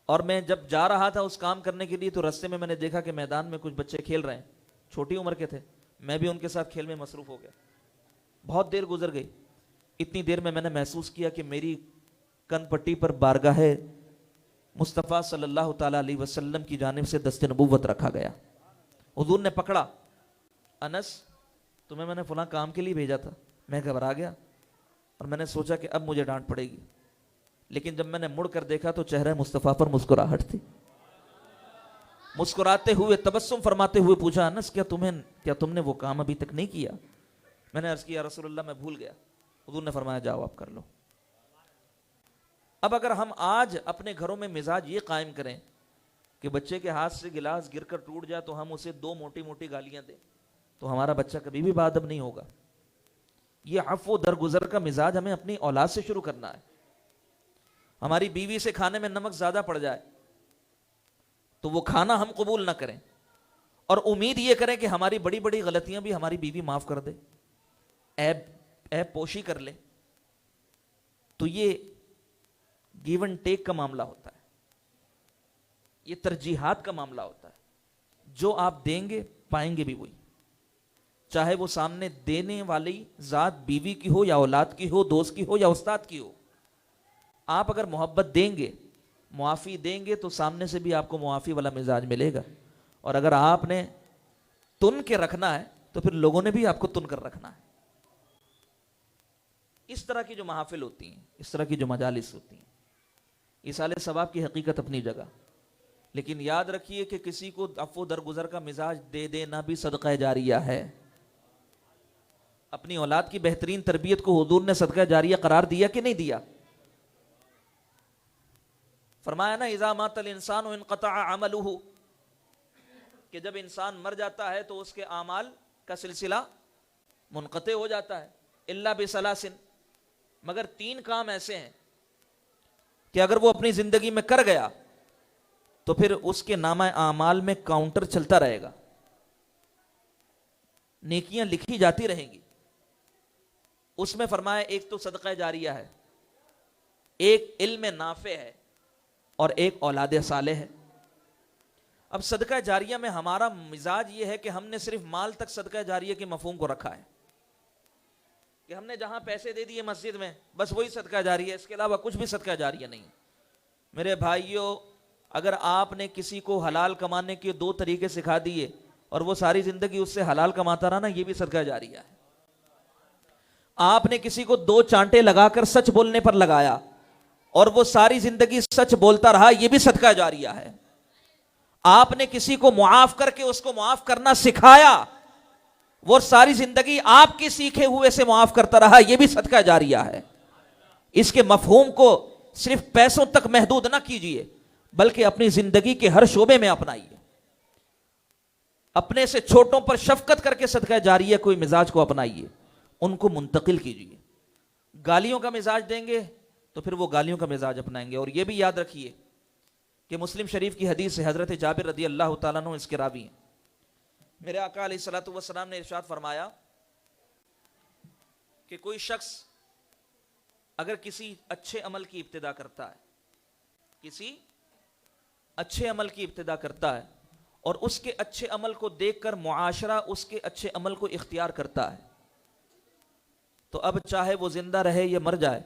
اور میں جب جا رہا تھا اس کام کرنے کے لیے تو رستے میں نے دیکھا کہ میدان میں کچھ بچے کھیل رہے ہیں, چھوٹی عمر کے تھے. میں بھی ان کے ساتھ کھیل میں مصروف ہو گیا. بہت دیر گزر گئی. اتنی دیر میں نے محسوس کیا کہ میری کن پٹی پر بارگاہ مصطفیٰ صلی اللہ تعالیٰ علیہ وسلم کی جانب سے دست نبوت رکھا گیا. حضور نے پکڑا, انس تمہیں میں نے فلاں کام کے لیے بھیجا تھا. میں گھبرا گیا اور میں نے سوچا کہ اب مجھے ڈانٹ پڑے گی, لیکن جب میں نے مڑ کر دیکھا تو چہرہ مصطفیٰ پر مسکراہٹ تھی. مسکراتے ہوئے تبسم فرماتے ہوئے پوچھا انس کیا تم نے وہ کام ابھی تک نہیں کیا؟ میں نے عرض کیا رسول اللہ میں بھول گیا. حضور نے فرمایا جاؤ آپ کر لو. اب اگر ہم آج اپنے گھروں میں مزاج یہ قائم کریں کہ بچے کے ہاتھ سے گلاس گر کر ٹوٹ جائے تو ہم اسے 2 موٹی موٹی گالیاں دیں تو ہمارا بچہ کبھی بھی باادب نہیں ہوگا. یہ عفو درگزر کا مزاج ہمیں اپنی اولاد سے شروع کرنا ہے. ہماری بیوی سے کھانے میں نمک زیادہ پڑ جائے تو وہ کھانا ہم قبول نہ کریں اور امید یہ کریں کہ ہماری بڑی بڑی غلطیاں بھی ہماری بیوی معاف کر دے, عیب پوشی کر لے. تو یہ گیو اینڈ ٹیک کا معاملہ ہوتا ہے, یہ ترجیحات کا معاملہ ہوتا ہے. جو آپ دیں گے پائیں گے بھی وہی, چاہے وہ سامنے دینے والی ذات بیوی کی ہو یا اولاد کی ہو, دوست کی ہو یا استاد کی ہو. آپ اگر محبت دیں گے, معافی دیں گے تو سامنے سے بھی آپ کو معافی والا مزاج ملے گا. اور اگر آپ نے تن کے رکھنا ہے تو پھر لوگوں نے بھی آپ کو تن کر رکھنا ہے. اس طرح کی جو محافل ہوتی ہیں, اس طرح کی جو مجالس ہوتی ہیں, ایصال ثواب کی حقیقت اپنی جگہ, لیکن یاد رکھیے کہ کسی کو عفو درگزر کا مزاج دے دینا بھی صدقہ جاریہ ہے. اپنی اولاد کی بہترین تربیت کو حضور نے صدقہ جاریہ قرار دیا کہ نہیں دیا؟ فرمایا نا اذا مات الانسان انقطع عملہ, کہ جب انسان مر جاتا ہے تو اس کے اعمال کا سلسلہ منقطع ہو جاتا ہے. الا بثلاث, مگر 3 کام ایسے ہیں کہ اگر وہ اپنی زندگی میں کر گیا تو پھر اس کے نامہ اعمال میں کاؤنٹر چلتا رہے گا, نیکیاں لکھی جاتی رہیں گی. اس میں فرمایا ایک تو صدقہ جاریہ ہے, ایک علم نافع ہے, اور ایک اولاد صالح ہے. اب صدقہ جاریہ میں ہمارا مزاج یہ ہے کہ ہم نے صرف مال تک صدقہ جاریہ کے مفہوم کو رکھا ہے کہ ہم نے جہاں پیسے دے دیے مسجد میں بس وہی صدقہ جاریہ ہے, اس کے علاوہ کچھ بھی صدقہ جاریہ نہیں. میرے بھائیوں, اگر آپ نے کسی کو حلال کمانے کے 2 طریقے سکھا دیے اور وہ ساری زندگی اس سے حلال کماتا رہا نا, یہ بھی صدقہ جاریہ ہے. آپ نے کسی کو 2 چانٹے لگا کر سچ بولنے پر لگایا اور وہ ساری زندگی سچ بولتا رہا, یہ بھی صدقہ جاریہ ہے. آپ نے کسی کو معاف کر کے اس کو معاف کرنا سکھایا, وہ ساری زندگی آپ کی سیکھے ہوئے سے معاف کرتا رہا, یہ بھی صدقہ جاریہ ہے. اس کے مفہوم کو صرف پیسوں تک محدود نہ کیجئے بلکہ اپنی زندگی کے ہر شعبے میں اپنائیے. اپنے سے چھوٹوں پر شفقت کر کے صدقہ جاریہ کوئی مزاج کو اپنائیے, ان کو منتقل کیجئے. گالیوں کا مزاج دیں گے تو پھر وہ گالیوں کا مزاج اپنائیں گے. اور یہ بھی یاد رکھیے کہ مسلم شریف کی حدیث سے حضرت جابر رضی اللہ تعالیٰ عنہ اس کے راوی ہیں. میرے آقا علیہ الصلوۃ والسلام نے ارشاد فرمایا کہ کوئی شخص اگر کسی اچھے عمل کی ابتدا کرتا ہے, کسی اچھے عمل کی ابتدا کرتا ہے اور اس کے اچھے عمل کو دیکھ کر معاشرہ اس کے اچھے عمل کو اختیار کرتا ہے, تو اب چاہے وہ زندہ رہے یا مر جائے,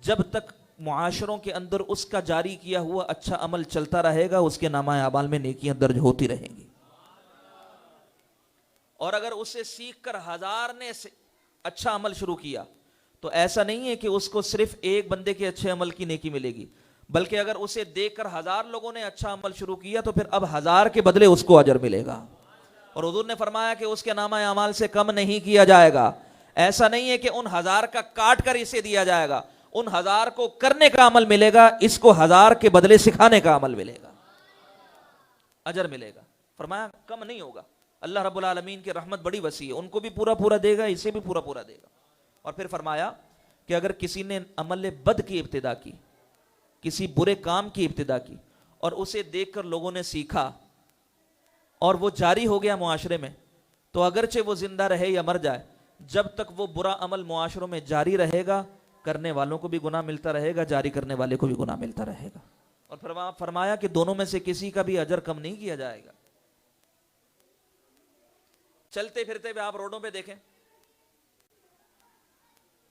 جب تک معاشروں کے اندر اس کا جاری کیا ہوا اچھا عمل چلتا رہے گا, اس کے نامہ اعمال میں نیکیاں درج ہوتی رہیں گی. اور اگر اسے سیکھ کر 1000 نے اچھا عمل شروع کیا تو ایسا نہیں ہے کہ اس کو صرف ایک بندے کے اچھے عمل کی نیکی ملے گی, بلکہ اگر اسے دیکھ کر 1000 لوگوں نے اچھا عمل شروع کیا تو پھر اب 1000 کے بدلے اس کو اجر ملے گا. اور حضور نے فرمایا کہ اس کے نامہ اعمال سے کم نہیں کیا جائے گا. ایسا نہیں ہے کہ ان 1000 کا کاٹ کر اسے دیا جائے گا, ان 1000 کو کرنے کا عمل ملے گا, اس کو 1000 کے بدلے سکھانے کا عمل ملے گا, اجر ملے گا. فرمایا کم نہیں ہوگا. اللہ رب العالمین کی رحمت بڑی وسیع ہے, ان کو بھی پورا پورا دے گا, اسے بھی پورا پورا دے گا. اور پھر فرمایا کہ اگر کسی نے عمل بد کی ابتدا کی, کسی برے کام کی ابتدا کی اور اسے دیکھ کر لوگوں نے سیکھا اور وہ جاری ہو گیا معاشرے میں, تو اگرچہ وہ زندہ رہے یا مر جائے, جب تک وہ برا عمل معاشروں میں جاری رہے گا, کرنے والوں کو بھی گناہ ملتا رہے گا, جاری کرنے والے کو بھی گناہ ملتا رہے گا. اور پھر فرمایا کہ دونوں میں سے کسی کا بھی اجر کم نہیں کیا جائے گا. چلتے پھرتے ہوئے آپ روڈوں پہ دیکھیں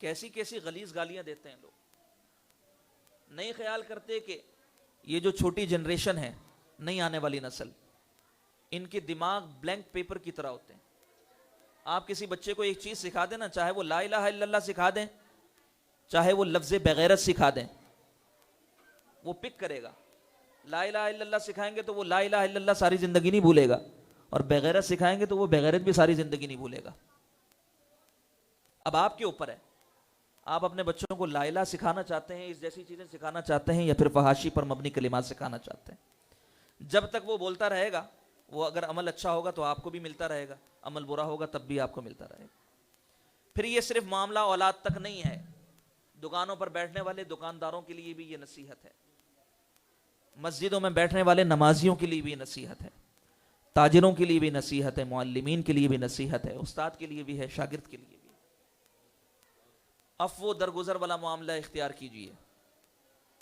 کیسی کیسی غلیظ گالیاں دیتے ہیں لوگ. نہیں خیال کرتے کہ یہ جو چھوٹی جنریشن ہے, نہیں آنے والی نسل, ان کے دماغ بلینک پیپر کی طرح ہوتے ہیں. آپ کسی بچے کو ایک چیز سکھا دیں نا, چاہے وہ لا الہ الا اللہ سکھا دیں, چاہے وہ لفظ بغیرت سکھا دیں, وہ پک کرے گا. لا الہ الا اللہ سکھائیں گے تو وہ لا الہ الا اللہ ساری زندگی نہیں بھولے گا، اور بغیرت سکھائیں گے تو وہ بغیرت بھی ساری زندگی نہیں بھولے گا۔ اب آپ کے اوپر ہے، آپ اپنے بچوں کو لا الہ سکھانا چاہتے ہیں، اس جیسی چیزیں سکھانا چاہتے ہیں، یا پھر فحاشی پر مبنی کلمات سکھانا چاہتے ہیں۔ جب تک وہ بولتا رہے گا، وہ اگر عمل اچھا ہوگا تو آپ کو بھی ملتا رہے گا، عمل برا ہوگا تب بھی آپ کو ملتا رہے گا۔ پھر یہ صرف معاملہ اولاد تک نہیں ہے، دکانوں پر بیٹھنے والے دکانداروں کے لیے بھی یہ نصیحت ہے، مسجدوں میں بیٹھنے والے نمازیوں کے لیے بھی نصیحت ہے، تاجروں کے لیے بھی نصیحت ہے، معلمین کے لیے بھی نصیحت ہے، استاد کے لیے بھی ہے، شاگرد کے لیے بھی۔ عفو درگزر والا معاملہ اختیار کیجئے،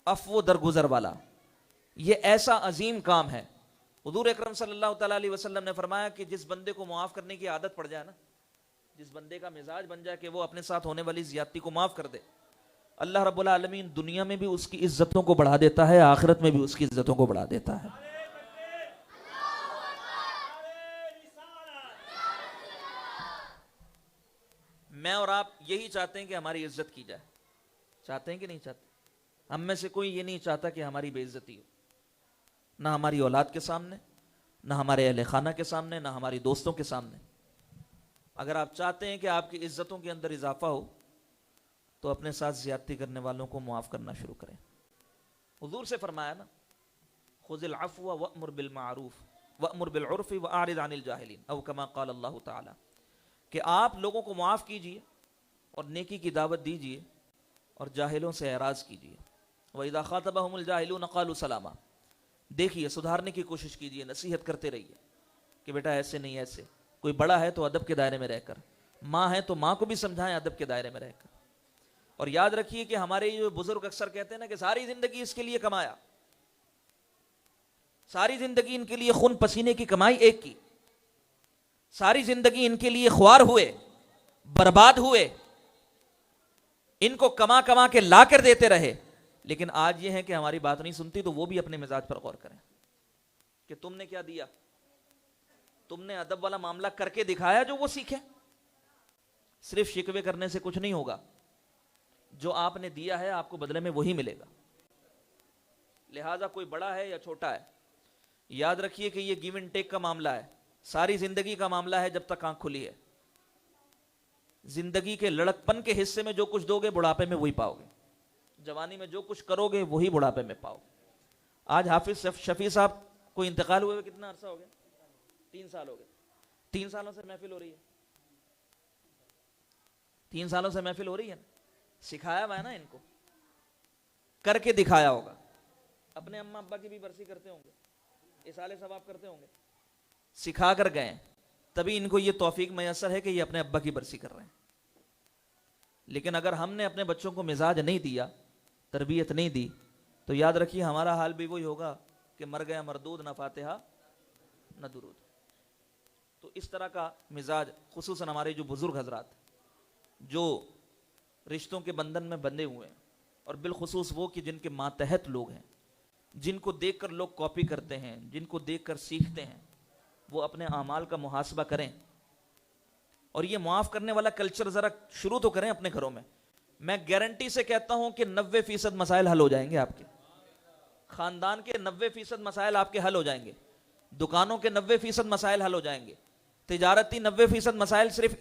عفو درگزر والا، یہ ایسا عظیم کام ہے۔ حضور اکرم صلی اللہ تعالیٰ علیہ وسلم نے فرمایا کہ جس بندے کو معاف کرنے کی عادت پڑ جائے نا، جس بندے کا مزاج بن جائے کہ وہ اپنے ساتھ ہونے والی زیادتی کو معاف کر دے، اللہ رب العالمین دنیا میں بھی اس کی عزتوں کو بڑھا دیتا ہے، آخرت میں بھی اس کی عزتوں کو بڑھا دیتا ہے۔ میں اور آپ یہی چاہتے ہیں کہ ہماری عزت کی جائے، چاہتے ہیں کہ نہیں چاہتے؟ ہم میں سے کوئی یہ نہیں چاہتا کہ ہماری بے عزتی ہو، نہ ہماری اولاد کے سامنے، نہ ہمارے اہل خانہ کے سامنے، نہ ہماری دوستوں کے سامنے۔ اگر آپ چاہتے ہیں کہ آپ کی عزتوں کے اندر اضافہ ہو تو اپنے ساتھ زیادتی کرنے والوں کو معاف کرنا شروع کریں۔ حضور سے فرمایا نا، خذ العفو وأمر بالمعروف وأمر بالعرف وأعرض عن الجاہلین، او کما قال اللہ تعالی، کہ آپ لوگوں کو معاف کیجئے اور نیکی کی دعوت دیجئے اور جاہلوں سے اعراض کیجئے۔ وَإِذَا خَاطَبَهُمُ الْجَاهِلُونَ قَالُوا سَلَامًا، دیکھیے سدھارنے کی کوشش کیجئے، نصیحت کرتے رہیے کہ بیٹا ایسے نہیں، ایسے، کوئی بڑا ہے تو ادب کے دائرے میں رہ کر، ماں ہے تو ماں کو بھی سمجھائیں ادب کے دائرے میں رہ کر۔ اور یاد رکھیے کہ ہمارے جو بزرگ اکثر کہتے ہیں نا کہ ساری زندگی اس کے لیے کمایا، ساری زندگی ان کے لیے خون پسینے کی کمائی ایک کی، ساری زندگی ان کے لیے خوار ہوئے، برباد ہوئے، ان کو کما کما کے لا کر دیتے رہے، لیکن آج یہ ہے کہ ہماری بات نہیں سنتی، تو وہ بھی اپنے مزاج پر غور کریں کہ تم نے کیا دیا، تم نے ادب والا معاملہ کر کے دکھایا جو وہ سیکھیں۔ صرف شکوے کرنے سے کچھ نہیں ہوگا، جو آپ نے دیا ہے آپ کو بدلے میں وہی ملے گا۔ لہٰذا کوئی بڑا ہے یا چھوٹا ہے، یاد رکھیے کہ یہ گیو اینڈ ٹیک کا معاملہ ہے، ساری زندگی کا معاملہ ہے جب تک آنکھ کھلی ہے۔ زندگی کے لڑکپن کے حصے میں جو کچھ دو گے بڑھاپے میں وہی پاؤ گے، جوانی میں جو کچھ کرو گے وہی بڑھاپے میں پاؤ گے۔ آج حافظ شفیع صاحب کو انتقال ہوئے کتنا عرصہ ہو گیا؟ 3 سال ہو گئے۔ 3 سالوں سے محفل ہو رہی ہے، 3 سالوں سے محفل ہو رہی ہے نا، سکھایا ہوا ہے نا، ان کو کر کے دکھایا ہوگا۔ اپنے اماں ابا کی بھی برسی کرتے ہوں گے، اصالے ثواب کرتے ہوں گے، سکھا کر گئے، تبھی ان کو یہ توفیق میسر ہے کہ یہ اپنے ابا کی برسی کر رہے ہیں۔ لیکن اگر ہم نے اپنے بچوں کو مزاج نہیں دیا، تربیت نہیں دی، تو یاد رکھیے ہمارا حال بھی وہی ہوگا کہ مر گیا مردود، نہ فاتحہ نہ درود۔ تو اس طرح کا مزاج، خصوصاً ہمارے جو بزرگ حضرات جو رشتوں کے بندھن میں بندھے ہوئے ہیں، اور بالخصوص وہ کہ جن کے ماتحت لوگ ہیں، جن کو دیکھ کر لوگ کاپی کرتے ہیں، جن کو دیکھ کر سیکھتے ہیں، وہ اپنے اعمال کا محاسبہ کریں، اور یہ معاف کرنے والا کلچر ذرا شروع تو کریں اپنے گھروں میں۔ میں گارنٹی سے کہتا ہوں کہ 90% مسائل حل ہو جائیں گے، آپ کے خاندان کے 90% مسائل آپ کے حل ہو جائیں گے، دکانوں کے 90% مسائل حل ہو جائیں گے، تجارتی 90% مسائل صرف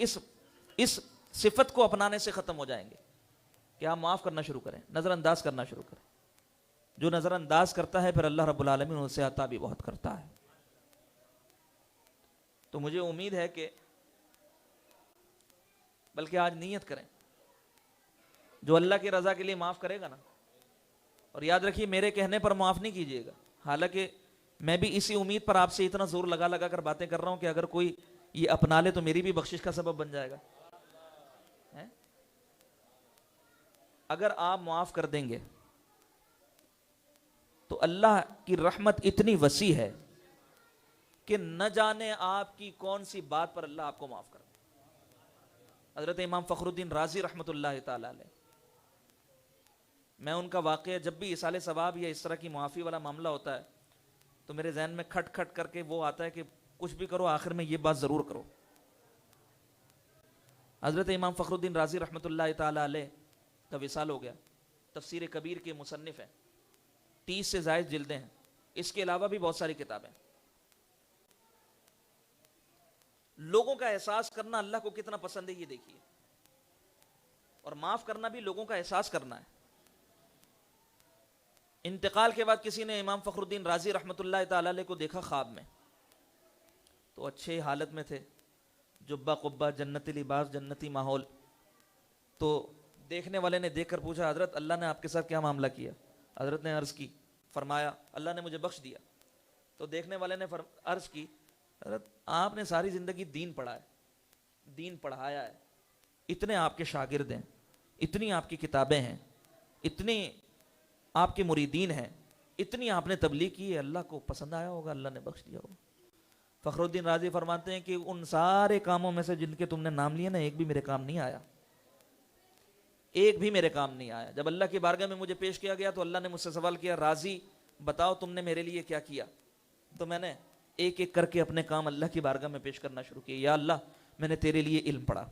اس صفت کو اپنانے سے ختم ہو جائیں گے کہ آپ معاف کرنا شروع کریں، نظر انداز کرنا شروع کریں۔ جو نظر انداز کرتا ہے پھر اللہ رب العالمین ان سے عطا بھی بہت کرتا ہے۔ تو مجھے امید ہے کہ، بلکہ آج نیت کریں، جو اللہ کی رضا کے لیے معاف کرے گا نا، اور یاد رکھیے میرے کہنے پر معاف نہیں کیجیے گا، حالانکہ میں بھی اسی امید پر آپ سے اتنا زور لگا لگا کر باتیں کر رہا ہوں کہ اگر کوئی یہ اپنا لے تو میری بھی بخشش کا سبب بن جائے گا۔ اگر آپ معاف کر دیں گے تو اللہ کی رحمت اتنی وسیع ہے کہ نہ جانے آپ کی کون سی بات پر اللہ آپ کو معاف کر دے۔ حضرت امام فخر الدین رازی رحمۃ اللہ تعالی علیہ، میں ان کا واقعہ جب بھی اصالے ثواب یا اس طرح کی معافی والا معاملہ ہوتا ہے تو میرے ذہن میں کھٹ کھٹ کر کے وہ آتا ہے کہ کچھ بھی کرو آخر میں یہ بات ضرور کرو۔ حضرت امام فخر الدین رازی رحمۃ اللہ تعالی علیہ کا وصال ہو گیا، تفسیر کبیر کے مصنف ہیں، 30 سے زائد جلدیں ہیں، اس کے علاوہ بھی بہت ساری کتابیں. لوگوں کا احساس کرنا اللہ کو کتنا پسند ہے یہ دیکھیے, اور معاف کرنا بھی لوگوں کا احساس کرنا ہے. انتقال کے بعد کسی نے امام فخر الدین رازی رحمۃ اللہ تعالی علیہ کو دیکھا خواب میں, تو اچھے حالت میں تھے, جبہ قبہ, جنتی لباس, جنتی ماحول. تو دیکھنے والے نے دیکھ کر پوچھا, حضرت اللہ نے آپ کے ساتھ کیا معاملہ کیا؟ حضرت نے عرض کی, فرمایا اللہ نے مجھے بخش دیا. تو دیکھنے والے نے عرض کی, حضرت آپ نے ساری زندگی دین پڑھا ہے, دین پڑھایا ہے, اتنے آپ کے شاگرد ہیں, اتنی آپ کی کتابیں ہیں, اتنے آپ کے مریدین ہیں, اتنی آپ نے تبلیغ کی ہے, اللہ کو پسند آیا ہوگا, اللہ نے بخش دیا ہوگا. فخر الدین رازی فرماتے ہیں کہ ان سارے کاموں میں سے جن کے تم نے نام لیے نا, ایک بھی میرے کام نہیں آیا, ایک بھی میرے کام نہیں آیا. جب اللہ کی بارگاہ میں مجھے پیش کیا گیا تو اللہ نے مجھ سے سوال کیا, رازی بتاؤ تم نے میرے لیے کیا کیا؟ تو میں نے ایک ایک کر کے اپنے کام اللہ کی بارگاہ میں پیش کرنا شروع کیا. یا اللہ میں نے تیرے لیے علم پڑھا.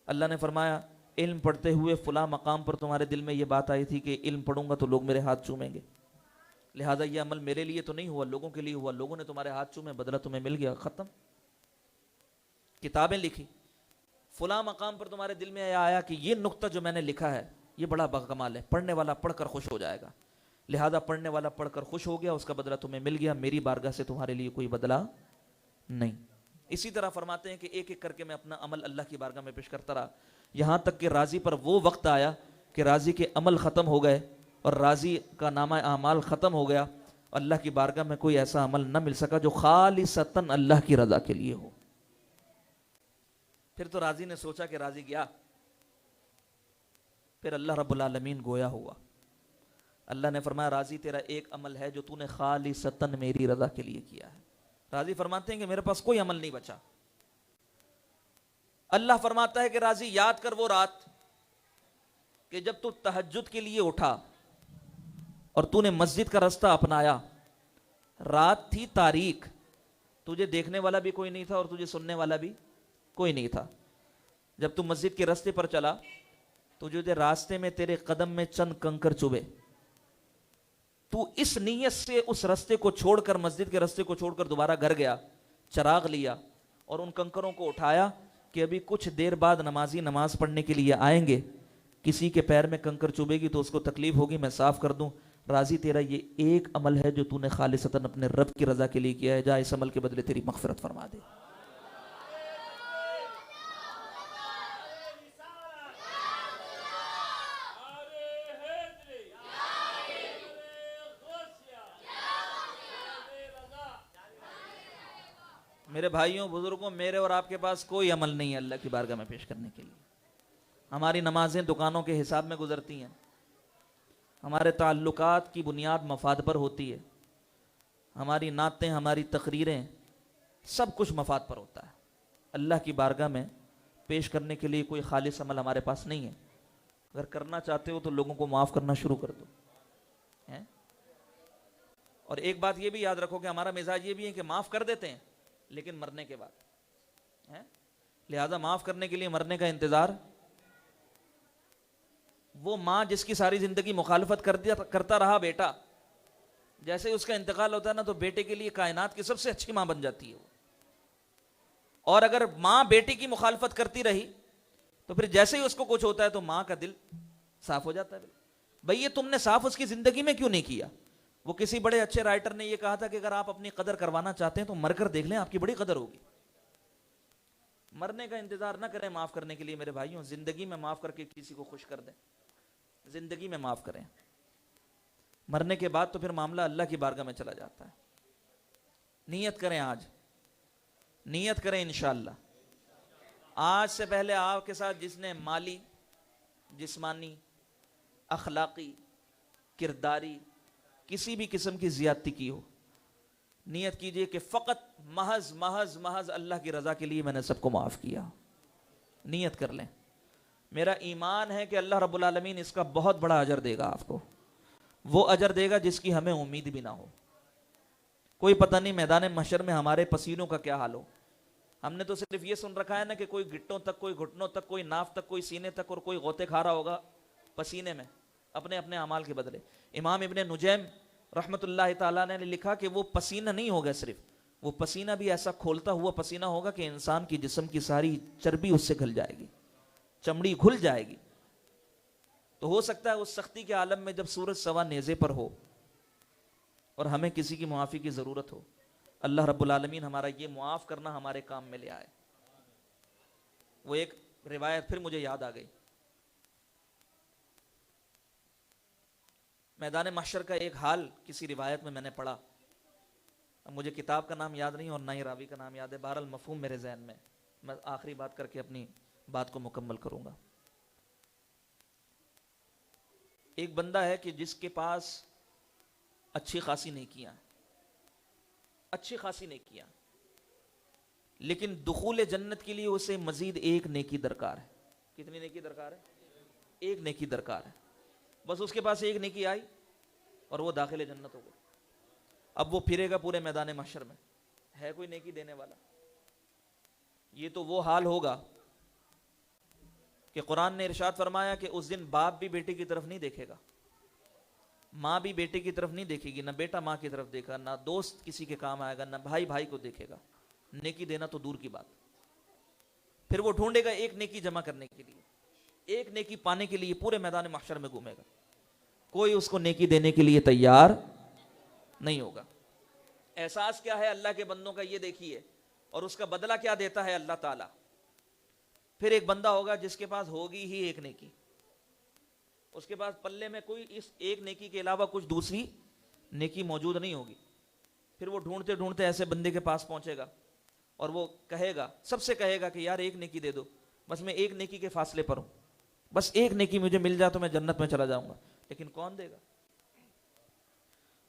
اللہ نے فرمایا علم پڑھتے ہوئے فلاں مقام پر تمہارے دل میں یہ بات آئی تھی کہ علم پڑھوں گا تو لوگ میرے ہاتھ چومیں گے, لہٰذا یہ عمل میرے لیے تو نہیں ہوا, لوگوں کے لیے ہوا, لوگوں نے تمہارے ہاتھ چومے, بدلہ تمہیں مل گیا, ختم. کتابیں لکھی, فلاں مقام پر تمہارے دل میں آیا کہ یہ نقطہ جو میں نے لکھا ہے یہ بڑا باکمال ہے, پڑھنے والا پڑھ کر خوش ہو جائے گا, لہذا پڑھنے والا پڑھ کر خوش ہو گیا, اس کا بدلہ تمہیں مل گیا, میری بارگاہ سے تمہارے لیے کوئی بدلہ نہیں. اسی طرح فرماتے ہیں کہ ایک ایک کر کے میں اپنا عمل اللہ کی بارگاہ میں پیش کرتا رہا, یہاں تک کہ راضی پر وہ وقت آیا کہ راضی کے عمل ختم ہو گئے اور راضی کا نامہ اعمال ختم ہو گیا. اللہ کی بارگاہ میں کوئی ایسا عمل نہ مل سکا جو خالصتاً اللہ کی رضا کے لیے ہو. پھر تو راضی نے سوچا کہ راضی گیا, پھر اللہ رب العالمین گویا ہوا. اللہ نے فرمایا راضی تیرا ایک عمل ہے جو تو نے خالصتاً میری رضا کے لیے کیا ہے. راضی فرماتے ہیں کہ میرے پاس کوئی عمل نہیں بچا. اللہ فرماتا ہے کہ راضی یاد کر وہ رات کہ جب تو تہجد کے لیے اٹھا اور تو نے مسجد کا رستہ اپنایا. رات تھی تاریک, تجھے دیکھنے والا بھی کوئی نہیں تھا اور تجھے سننے والا بھی کوئی نہیں تھا. جب تو مسجد کے راستے پر چلا تو جو راستے میں تیرے قدم میں چند کنکر چبھے, تو اس نیت سے اس راستے کو چھوڑ کر, مسجد کے راستے کو چھوڑ کر دوبارہ گھر گیا, چراغ لیا اور ان کنکروں کو اٹھایا کہ ابھی کچھ دیر بعد نمازی نماز پڑھنے کے لیے آئیں گے, کسی کے پیر میں کنکر چبھے گی تو اس کو تکلیف ہوگی, میں صاف کر دوں. راضی تیرا یہ ایک عمل ہے جو تو نے خالصتاً اپنے رب کی رضا کے لیے کیا ہے, جا اس عمل کے بدلے تیری مغفرت فرما دے. میرے بھائیوں بزرگوں, میرے اور آپ کے پاس کوئی عمل نہیں ہے اللہ کی بارگاہ میں پیش کرنے کے لیے. ہماری نمازیں دکانوں کے حساب میں گزرتی ہیں, ہمارے تعلقات کی بنیاد مفاد پر ہوتی ہے, ہماری نعتیں, ہماری تقریریں, سب کچھ مفاد پر ہوتا ہے. اللہ کی بارگاہ میں پیش کرنے کے لیے کوئی خالص عمل ہمارے پاس نہیں ہے. اگر کرنا چاہتے ہو تو لوگوں کو معاف کرنا شروع کر دو. اور ایک بات یہ بھی یاد رکھو کہ ہمارا مزاج یہ بھی ہے کہ معاف کر دیتے ہیں لیکن مرنے کے بعد, لہذا معاف کرنے کے لیے مرنے کا انتظار. وہ ماں جس کی ساری زندگی مخالفت کرتا رہا بیٹا, جیسے ہی اس کا انتقال ہوتا ہے نا تو بیٹے کے لیے کائنات کی سب سے اچھی ماں بن جاتی ہے وہ. اور اگر ماں بیٹی کی مخالفت کرتی رہی تو پھر جیسے ہی اس کو کچھ ہوتا ہے تو ماں کا دل صاف ہو جاتا ہے. بھئی یہ تم نے صاف اس کی زندگی میں کیوں نہیں کیا؟ وہ کسی بڑے اچھے رائٹر نے یہ کہا تھا کہ اگر آپ اپنی قدر کروانا چاہتے ہیں تو مر کر دیکھ لیں, آپ کی بڑی قدر ہوگی. مرنے کا انتظار نہ کریں معاف کرنے کے لیے میرے بھائیوں, زندگی میں معاف کر کے کسی کو خوش کر دیں, زندگی میں معاف کریں. مرنے کے بعد تو پھر معاملہ اللہ کی بارگاہ میں چلا جاتا ہے. نیت کریں, آج نیت کریں انشاءاللہ. آج سے پہلے آپ کے ساتھ جس نے مالی, جسمانی, اخلاقی, کرداری, کسی بھی قسم کی زیادتی کی ہو, نیت کیجئے کہ فقط محض محض محض اللہ کی رضا کے لیے میں نے سب کو معاف کیا. نیت کر لیں. میرا ایمان ہے کہ اللہ رب العالمین اس کا بہت بڑا اجر دے گا آپ کو, وہ اجر دے گا جس کی ہمیں امید بھی نہ ہو. کوئی پتہ نہیں میدان محشر میں ہمارے پسینوں کا کیا حال ہو. ہم نے تو صرف یہ سن رکھا ہے نا کہ کوئی گھٹوں تک, کوئی گھٹنوں تک, کوئی ناف تک, کوئی سینے تک, اور کوئی غوطے کھا رہا ہوگا پسینے میں اپنے اپنے اعمال کے بدلے. امام ابن نجیم رحمۃ اللہ تعالیٰ نے لکھا کہ وہ پسینہ نہیں ہوگا صرف، وہ پسینہ بھی ایسا کھولتا ہوا پسینہ ہوگا کہ انسان کی جسم کی ساری چربی اس سے گھل جائے گی، چمڑی گھل جائے گی۔ تو ہو سکتا ہے اس سختی کے عالم میں جب سورج سوا نیزے پر ہو اور ہمیں کسی کی معافی کی ضرورت ہو، اللہ رب العالمین ہمارا یہ معاف کرنا ہمارے کام میں لے آئے۔ وہ ایک روایت پھر مجھے یاد آ گئی، میدان محشر کا ایک حال کسی روایت میں نے پڑھا، اب مجھے کتاب کا نام یاد نہیں اور نہ ہی راوی کا نام یاد ہے، بہرحال مفہوم میرے ذہن میں آخری بات کر کے اپنی بات کو مکمل کروں گا۔ ایک بندہ ہے کہ جس کے پاس اچھی خاصی نیکیاں، اچھی خاصی نیکیاں، لیکن دخول جنت کے لیے اسے مزید ایک نیکی درکار ہے۔ کتنی نیکی درکار ہے؟ ایک نیکی درکار ہے۔ بس اس کے پاس ایک نیکی آئی اور وہ داخل جنت ہو گئی۔ اب وہ پھرے گا پورے میدان محشر میں، ہے کوئی نیکی دینے والا؟ یہ تو وہ حال ہوگا کہ قرآن نے ارشاد فرمایا کہ اس دن باپ بھی بیٹے کی طرف نہیں دیکھے گا، ماں بھی بیٹے کی طرف نہیں دیکھے گی، نہ بیٹا ماں کی طرف دیکھا، نہ دوست کسی کے کام آئے گا، نہ بھائی بھائی کو دیکھے گا، نیکی دینا تو دور کی بات۔ پھر وہ ڈھونڈے گا ایک نیکی جمع کرنے کے لیے، ایک نیکی پانے کے لیے پورے میدان محشر میں گھومے گا، کوئی اس کو نیکی دینے کے لیے تیار نہیں ہوگا۔ احساس کیا ہے اللہ کے بندوں کا یہ دیکھیے، اور اس کا بدلہ کیا دیتا ہے اللہ تعالیٰ۔ پھر ایک بندہ ہوگا جس کے پاس ہوگی ہی ایک نیکی، اس کے پاس پلے میں کوئی اس ایک نیکی کے علاوہ کچھ دوسری نیکی موجود نہیں ہوگی۔ پھر وہ ڈھونڈتے ڈھونڈتے ایسے بندے کے پاس پہنچے گا اور وہ کہے گا، سب سے کہے گا کہ یار ایک نیکی دے دو، بس میں ایک نیکی کے فاصلے پر ہوں، بس ایک نیکی مجھے مل جائے تو میں جنت میں چلا جاؤں گا۔ لیکن کون دے گا؟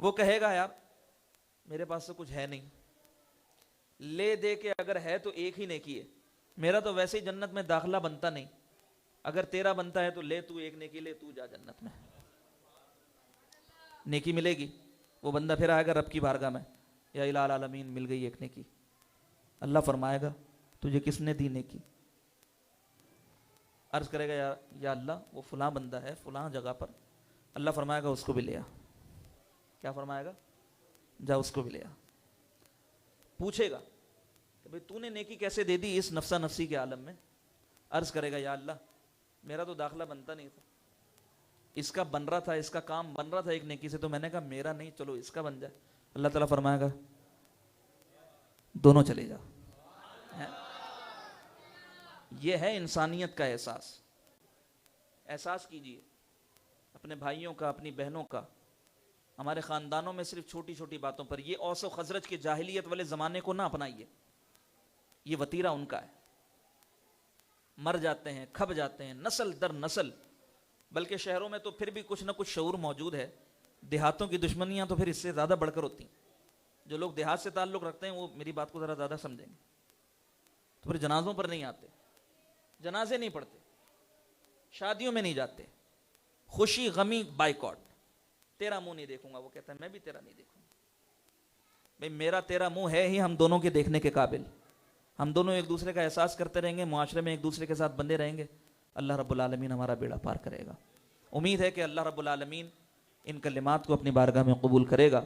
وہ کہے گا یار میرے پاس تو کچھ ہے نہیں، لے دے کے اگر ہے تو ایک ہی نیکی ہے، میرا تو ویسے ہی جنت میں داخلہ بنتا نہیں، اگر تیرا بنتا ہے تو لے، تو ایک نیکی لے، تو جا جنت میں، نیکی ملے گی۔ وہ بندہ پھر آئے گا رب کی بارگاہ میں، یا الہ العالمین مل گئی ایک نیکی۔ اللہ فرمائے گا تجھے کس نے دی نیکی؟ عرض کرے گا یا اللہ وہ فلاں بندہ ہے فلاں جگہ پر۔ اللہ فرمائے گا اس کو بھی لے آ۔ کیا فرمائے گا؟ جا اس کو بھی لے آ۔ پوچھے گا کہ بھئی تو نے نیکی کیسے دے دی اس نفسا نفسی کے عالم میں؟ عرض کرے گا یا اللہ میرا تو داخلہ بنتا نہیں تھا، اس کا بن رہا تھا، اس کا کام بن رہا تھا ایک نیکی سے، تو میں نے کہا میرا نہیں، چلو اس کا بن جائے۔ اللہ تعالیٰ فرمائے گا دونوں چلے جاؤ۔ یہ ہے انسانیت کا احساس۔ احساس کیجئے اپنے بھائیوں کا، اپنی بہنوں کا، ہمارے خاندانوں میں صرف چھوٹی چھوٹی باتوں پر۔ یہ اوس و خزرج کے جاہلیت والے زمانے کو نہ اپنائیے، یہ وتیرہ ان کا ہے۔ مر جاتے ہیں، کھب جاتے ہیں نسل در نسل، بلکہ شہروں میں تو پھر بھی کچھ نہ کچھ شعور موجود ہے، دیہاتوں کی دشمنیاں تو پھر اس سے زیادہ بڑھ کر ہوتی ہیں۔ جو لوگ دیہات سے تعلق رکھتے ہیں وہ میری بات کو ذرا زیادہ سمجھیں گے، تو پھر جنازوں پر نہیں آتے، جنازے نہیں پڑھتے، شادیوں میں نہیں جاتے، خوشی غمی بائیکاٹ، تیرا منہ نہیں دیکھوں گا، وہ کہتا ہے میں بھی تیرا نہیں دیکھوں گا۔ بھئی میرا تیرا منہ ہے ہی ہم دونوں کے دیکھنے کے قابل، ہم دونوں ایک دوسرے کا احساس کرتے رہیں گے، معاشرے میں ایک دوسرے کے ساتھ بندے رہیں گے، اللہ رب العالمین ہمارا بیڑا پار کرے گا۔ امید ہے کہ اللہ رب العالمین ان کلمات کو اپنی بارگاہ میں قبول کرے گا،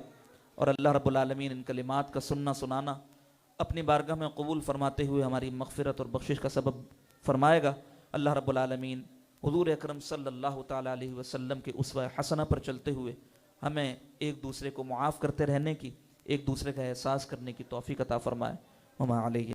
اور اللہ رب العالمین ان کلمات کا سننا سنانا اپنی بارگاہ میں قبول فرماتے ہوئے ہماری مغفرت اور بخشش کا سبب فرمائے گا۔ اللہ رب العالمین حضور اکرم صلی اللہ تعالیٰ علیہ وسلم کے اسوہ حسنہ پر چلتے ہوئے ہمیں ایک دوسرے کو معاف کرتے رہنے کی، ایک دوسرے کا احساس کرنے کی توفیق عطا فرمائے۔ وما علیہ